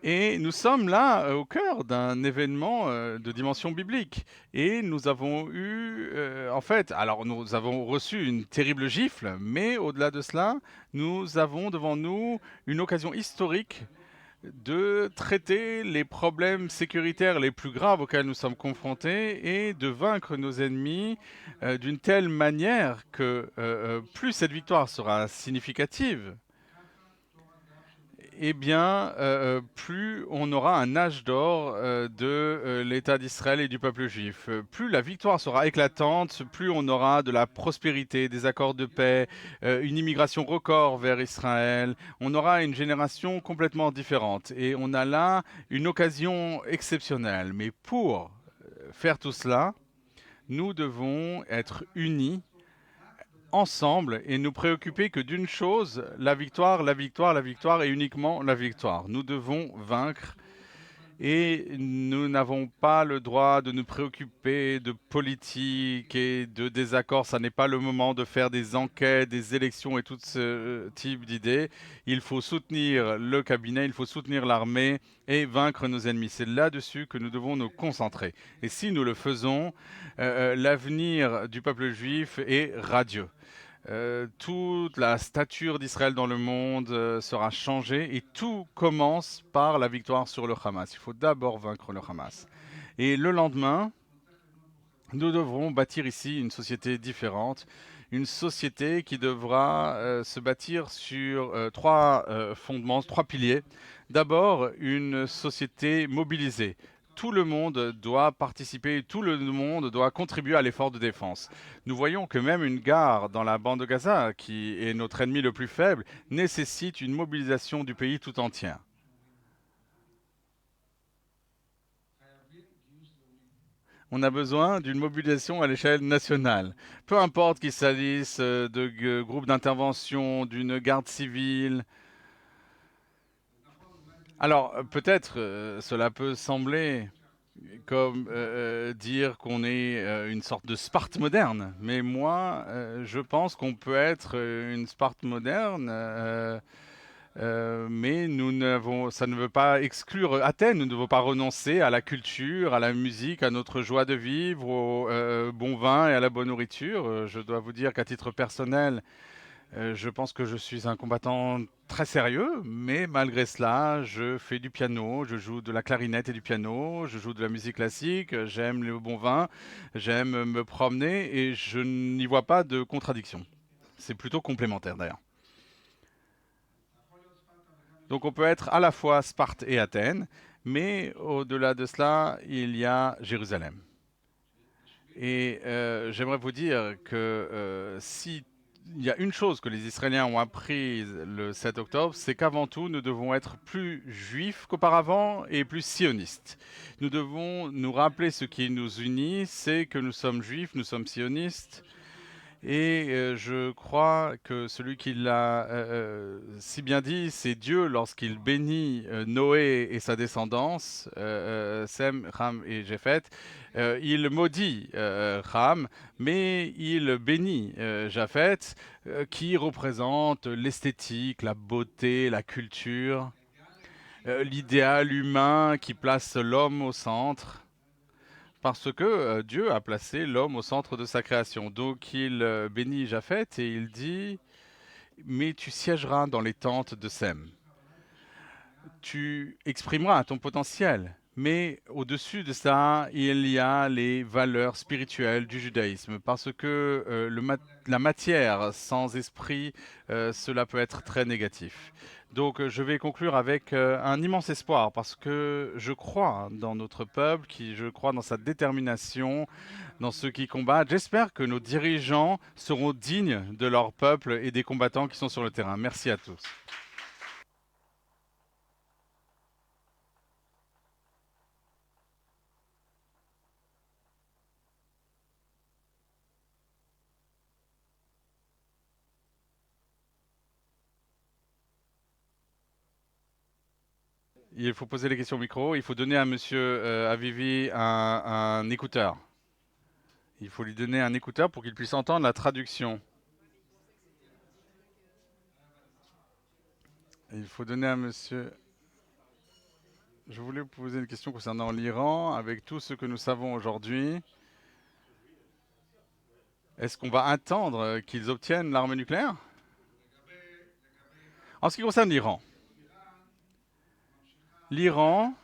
Et nous sommes là au cœur d'un événement de dimension biblique. Et nous avons eu, nous avons reçu une terrible gifle, mais au-delà de cela, nous avons devant nous une occasion historique de traiter les problèmes sécuritaires les plus graves auxquels nous sommes confrontés et de vaincre nos ennemis d'une telle manière que plus cette victoire sera significative, eh bien, plus on aura un âge d'or de l'État d'Israël et du peuple juif. Plus la victoire sera éclatante, plus on aura de la prospérité, des accords de paix, une immigration record vers Israël. On aura une génération complètement différente. Et on a là une occasion exceptionnelle. Mais pour faire tout cela, Nous devons être unis ensemble et nous préoccuper que d'une chose, la victoire, la victoire, la victoire et uniquement la victoire. Nous devons vaincre et nous n'avons pas le droit de nous préoccuper de politique et de désaccords. Ça n'est pas le moment de faire des enquêtes, des élections et tout ce type d'idées. Il faut soutenir le cabinet, il faut soutenir l'armée et vaincre nos ennemis. C'est là-dessus que nous devons nous concentrer. Et si nous le faisons, l'avenir du peuple juif est radieux. Toute la stature d'Israël dans le monde sera changée et tout commence par la victoire sur le Hamas. Il faut d'abord vaincre le Hamas. Et le lendemain, nous devrons bâtir ici une société différente, une société qui devra se bâtir sur trois fondements, trois piliers. D'abord, une société mobilisée. Tout le monde doit participer, tout le monde doit contribuer à l'effort de défense. Nous voyons que même une gare dans la bande de Gaza, qui est notre ennemi le plus faible, nécessite une mobilisation du pays tout entier. On a besoin d'une mobilisation à l'échelle nationale. Peu importe qu'il s'agisse de groupes d'intervention, d'une garde civile. Alors, peut-être, cela peut sembler comme dire qu'on est une sorte de Sparte moderne. Mais moi, je pense qu'on peut être une Sparte moderne, mais ça ne veut pas exclure Athènes. Nous ne devons pas renoncer à la culture, à la musique, à notre joie de vivre, au bon vin et à la bonne nourriture. Je dois vous dire qu'à titre personnel, je pense que je suis un combattant très sérieux, mais malgré cela, je fais du piano, je joue de la clarinette et du piano, je joue de la musique classique, j'aime le bon vin, j'aime me promener et je n'y vois pas de contradiction. C'est plutôt complémentaire d'ailleurs. Donc on peut être à la fois Sparte et Athènes, mais au-delà de cela, il y a Jérusalem. Et j'aimerais vous dire que si il y a une chose que les Israéliens ont apprise le 7 octobre, c'est qu'avant tout, nous devons être plus juifs qu'auparavant et plus sionistes. Nous devons nous rappeler ce qui nous unit, c'est que nous sommes juifs, nous sommes sionistes. Et je crois que celui qui l'a si bien dit, c'est Dieu lorsqu'il bénit Noé et sa descendance, Sem, Ham et Japhet. Il maudit Ham, mais il bénit Japhet, qui représente l'esthétique, la beauté, la culture, l'idéal humain qui place l'homme au centre. Parce que Dieu a placé l'homme au centre de sa création. Donc il bénit Japhet et il dit « Mais tu siégeras dans les tentes de Sem. Tu exprimeras ton potentiel. » Mais au-dessus de ça, il y a les valeurs spirituelles du judaïsme. Parce que la matière sans esprit, cela peut être très négatif. Donc je vais conclure avec un immense espoir parce que je crois dans notre peuple, je crois dans sa détermination, dans ceux qui combattent. J'espère que nos dirigeants seront dignes de leur peuple et des combattants qui sont sur le terrain. Merci à tous. Il faut poser les questions au micro. Il faut donner à monsieur Avivi un écouteur. Il faut lui donner un écouteur pour qu'il puisse entendre la traduction. Il faut donner à monsieur... Je voulais vous poser une question concernant l'Iran. Avec tout ce que nous savons aujourd'hui, est-ce qu'on va attendre qu'ils obtiennent l'arme nucléaire? En ce qui concerne l'Iran, l'Iran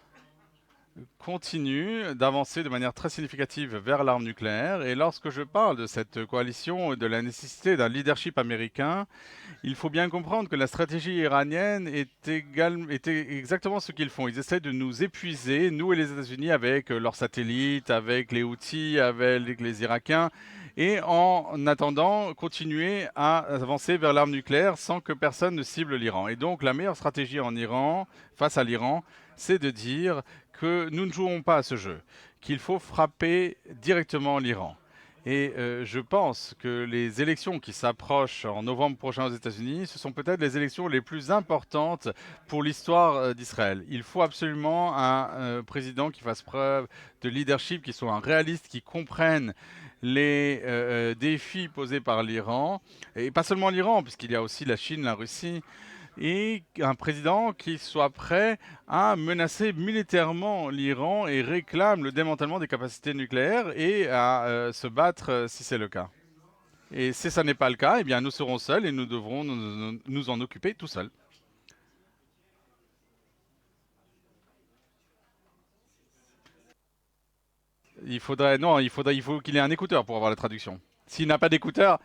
continue d'avancer de manière très significative vers l'arme nucléaire. Et lorsque je parle de cette coalition et de la nécessité d'un leadership américain, il faut bien comprendre que la stratégie iranienne était exactement ce qu'ils font. Ils essaient de nous épuiser, nous et les États-Unis, avec leurs satellites, avec les Houthis, avec les Irakiens, et en attendant, continuer à avancer vers l'arme nucléaire sans que personne ne cible l'Iran. Et donc la meilleure stratégie en Iran, face à l'Iran, c'est de dire que nous ne jouons pas à ce jeu, qu'il faut frapper directement l'Iran. Et je pense que les élections qui s'approchent en novembre prochain aux États-Unis, ce sont peut-être les élections les plus importantes pour l'histoire d'Israël. Il faut absolument un président qui fasse preuve de leadership, qui soit un réaliste, qui comprenne les défis posés par l'Iran, et pas seulement l'Iran, puisqu'il y a aussi la Chine, la Russie, et un président qui soit prêt à menacer militairement l'Iran et réclame le démantèlement des capacités nucléaires et à se battre si c'est le cas. Et si ça n'est pas le cas, eh bien nous serons seuls et nous devrons nous en occuper tout seuls. Il faut qu'il ait un écouteur pour avoir la traduction. S'il n'a pas d'écouteur,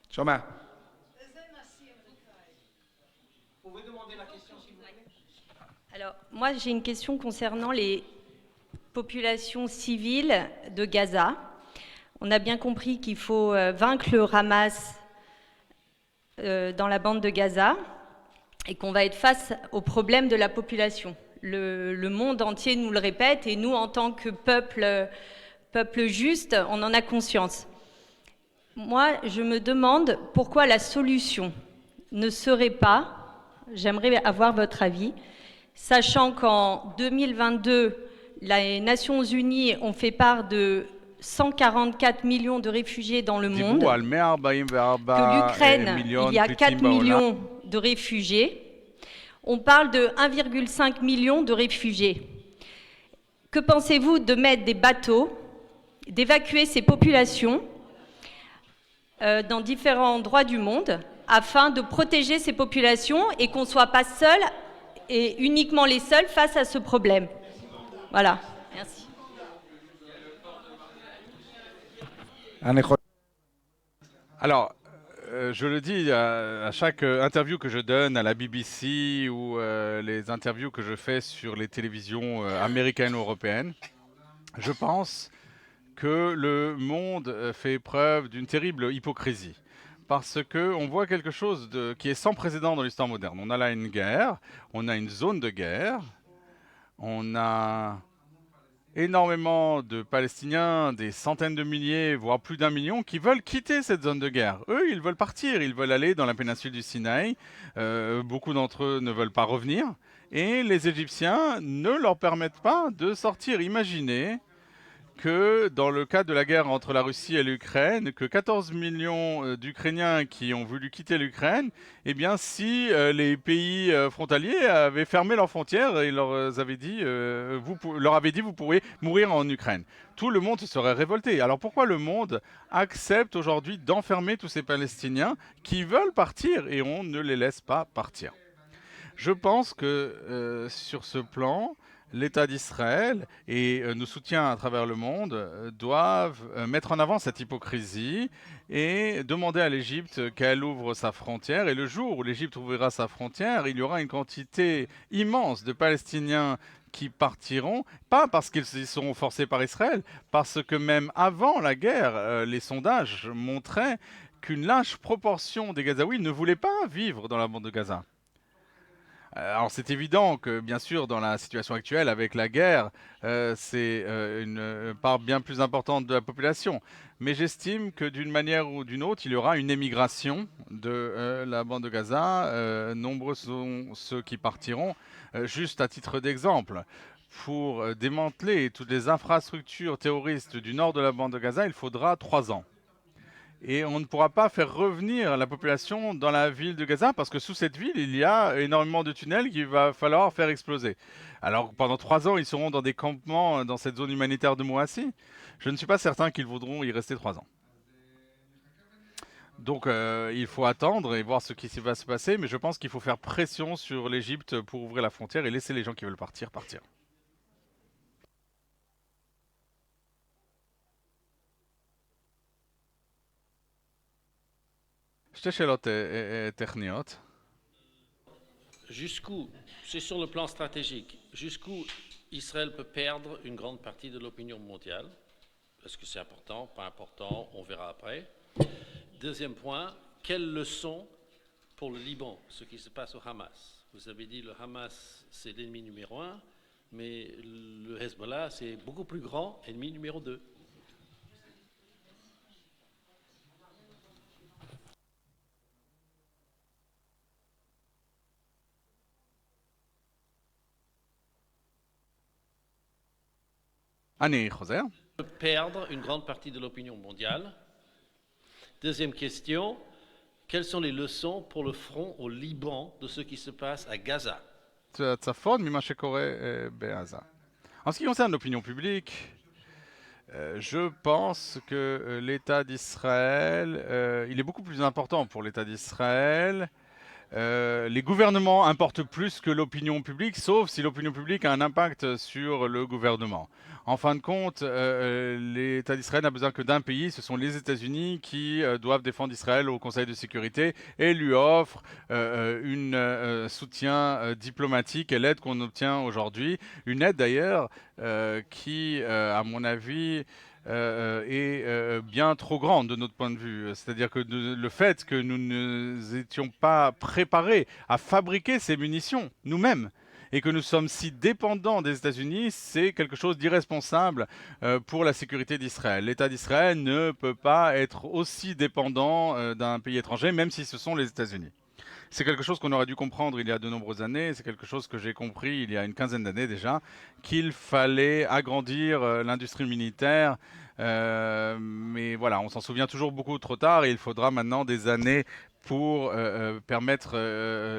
שומע. Alors, moi, j'ai une question concernant les populations civiles de Gaza. On a bien compris qu'il faut vaincre le Hamas dans la bande de Gaza et qu'on va être face au problème de la population. Le monde entier nous le répète et nous, en tant que peuple juste, on en a conscience. Moi, je me demande pourquoi la solution ne serait pas, j'aimerais avoir votre avis, sachant qu'en 2022, les Nations Unies ont fait part de 144 millions de réfugiés dans le monde, que l'Ukraine, il y a 4 millions de réfugiés. On parle de 1,5 million de réfugiés. Que pensez-vous de mettre des bateaux, d'évacuer ces populations dans différents endroits du monde afin de protéger ces populations et qu'on ne soit pas seuls et uniquement les seuls face à ce problème? Voilà, merci. Alors, je le dis à chaque interview que je donne à la BBC ou les interviews que je fais sur les télévisions américaines ou européennes, je pense que le monde fait preuve d'une terrible hypocrisie. Parce qu'on voit quelque chose qui est sans précédent dans l'histoire moderne. On a là une guerre, on a une zone de guerre, on a énormément de Palestiniens, des centaines de milliers, voire plus d'1 million, qui veulent quitter cette zone de guerre. Eux, ils veulent partir, ils veulent aller dans la péninsule du Sinaï. Beaucoup d'entre eux ne veulent pas revenir. Et les Égyptiens ne leur permettent pas de sortir. Imaginez que dans le cadre de la guerre entre la Russie et l'Ukraine, que 14 millions d'Ukrainiens qui ont voulu quitter l'Ukraine, eh bien si les pays frontaliers avaient fermé leurs frontières et leur avaient dit vous pourrez mourir en Ukraine, tout le monde se serait révolté. Alors pourquoi le monde accepte aujourd'hui d'enfermer tous ces Palestiniens qui veulent partir et on ne les laisse pas partir? Je pense que sur ce plan, l'État d'Israël et nos soutiens à travers le monde doivent mettre en avant cette hypocrisie et demander à l'Égypte qu'elle ouvre sa frontière. Et le jour où l'Égypte ouvrira sa frontière, il y aura une quantité immense de Palestiniens qui partiront, pas parce qu'ils seront forcés par Israël, parce que même avant la guerre, les sondages montraient qu'une large proportion des Gazaouis ne voulaient pas vivre dans la bande de Gaza. Alors c'est évident que bien sûr dans la situation actuelle avec la guerre, c'est une part bien plus importante de la population. Mais j'estime que d'une manière ou d'une autre, il y aura une émigration de la bande de Gaza. Nombreux sont ceux qui partiront. Juste à titre d'exemple, pour démanteler toutes les infrastructures terroristes du nord de la bande de Gaza, il faudra 3 ans. Et on ne pourra pas faire revenir la population dans la ville de Gaza parce que sous cette ville, il y a énormément de tunnels qu'il va falloir faire exploser. Alors pendant 3 ans, ils seront dans des campements dans cette zone humanitaire de Moassi. Je ne suis pas certain qu'ils voudront y rester 3 ans. Donc il faut attendre et voir ce qui va se passer, mais je pense qu'il faut faire pression sur l'Égypte pour ouvrir la frontière et laisser les gens qui veulent partir. Jusqu'où, c'est sur le plan stratégique, jusqu'où Israël peut perdre une grande partie de l'opinion mondiale? Est-ce que c'est important? Pas important, on verra après. Deuxième point, quelle leçon pour le Liban, ce qui se passe au Hamas? Vous avez dit le Hamas, c'est l'ennemi numéro 1. mais le Hezbollah, c'est beaucoup plus grand, ennemi numéro 2. אני חוזר. Perdre une grande partie de l'opinion mondiale. Deuxième question, quelles sont les leçons pour le front au Liban de ce qui se passe à Gaza? הצפון ממה שקורה בעזה. En ce qui concerne l'opinion publique, je pense que l'État d'Israël, il est beaucoup plus important pour l'État d'Israël. Les gouvernements importent plus que l'opinion publique, sauf si l'opinion publique a un impact sur le gouvernement. En fin de compte, l'État d'Israël n'a besoin que d'un pays, ce sont les États-Unis qui doivent défendre Israël au Conseil de sécurité et lui offrent un soutien diplomatique et l'aide qu'on obtient aujourd'hui. Une aide d'ailleurs qui, à mon avis, est bien trop grande de notre point de vue. C'est-à-dire que le fait que nous n'étions pas préparés à fabriquer ces munitions nous-mêmes et que nous sommes si dépendants des États-Unis, c'est quelque chose d'irresponsable pour la sécurité d'Israël. L'État d'Israël ne peut pas être aussi dépendant d'un pays étranger, même si ce sont les États-Unis. C'est quelque chose qu'on aurait dû comprendre il y a de nombreuses années, c'est quelque chose que j'ai compris il y a une quinzaine d'années déjà, qu'il fallait agrandir l'industrie militaire, mais voilà, on s'en souvient toujours beaucoup trop tard et il faudra maintenant des années pour permettre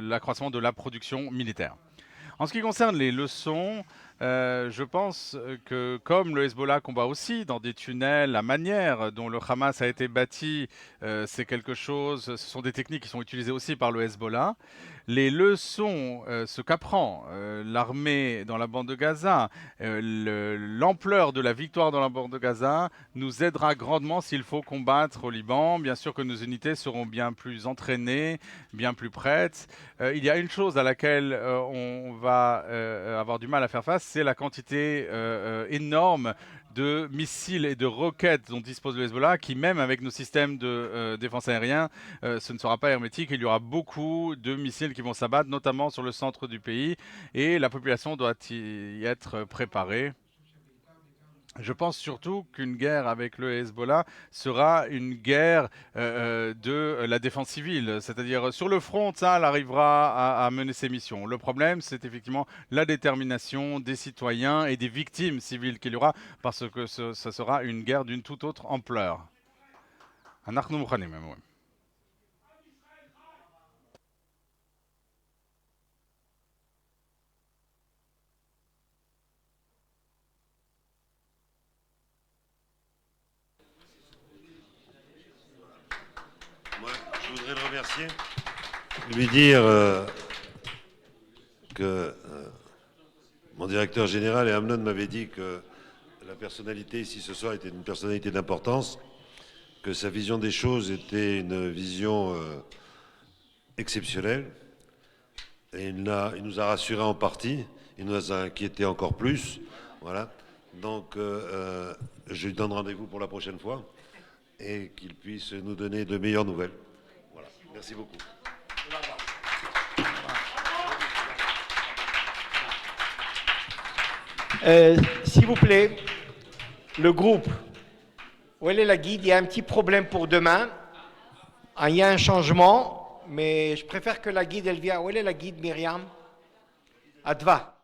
l'accroissement de la production militaire. En ce qui concerne les leçons, je pense que comme le Hezbollah combat aussi dans des tunnels, la manière dont le Hamas a été bâti, c'est quelque chose, ce sont des techniques qui sont utilisées aussi par le Hezbollah. Les leçons, ce qu'apprend l'armée dans la bande de Gaza, l'ampleur de la victoire dans la bande de Gaza nous aidera grandement s'il faut combattre au Liban. Bien sûr que nos unités seront bien plus entraînées, bien plus prêtes. Il y a une chose à laquelle on va avoir du mal à faire face, c'est la quantité énorme de missiles et de roquettes dont dispose le Hezbollah, qui même avec nos systèmes de défense aérienne, ce ne sera pas hermétique. Il y aura beaucoup de missiles qui vont s'abattre, notamment sur le centre du pays, et la population doit y être préparée. Je pense surtout qu'une guerre avec le Hezbollah sera une guerre de la défense civile. C'est-à-dire, sur le front, Tsahal arrivera à mener ses missions. Le problème, c'est effectivement la détermination des citoyens et des victimes civiles qu'il y aura, parce que ce sera une guerre d'une toute autre ampleur. אנחנו מוכנים, הם אומרים. Moi, je voudrais le remercier, lui dire que mon directeur général et Amnon m'avaient dit que la personnalité ici ce soir était une personnalité d'importance, que sa vision des choses était une vision exceptionnelle. Et il nous a rassurés en partie, il nous a inquiétés encore plus. Voilà. Donc, je lui donne rendez-vous pour la prochaine fois et qu'il puisse nous donner de meilleures nouvelles. Voilà. Merci beaucoup. S'il vous plaît, le groupe, où est la guide? Il y a un petit problème pour demain. Il y a un changement, mais je préfère que la guide, elle vienne. Où est la guide, Myriam? Adva.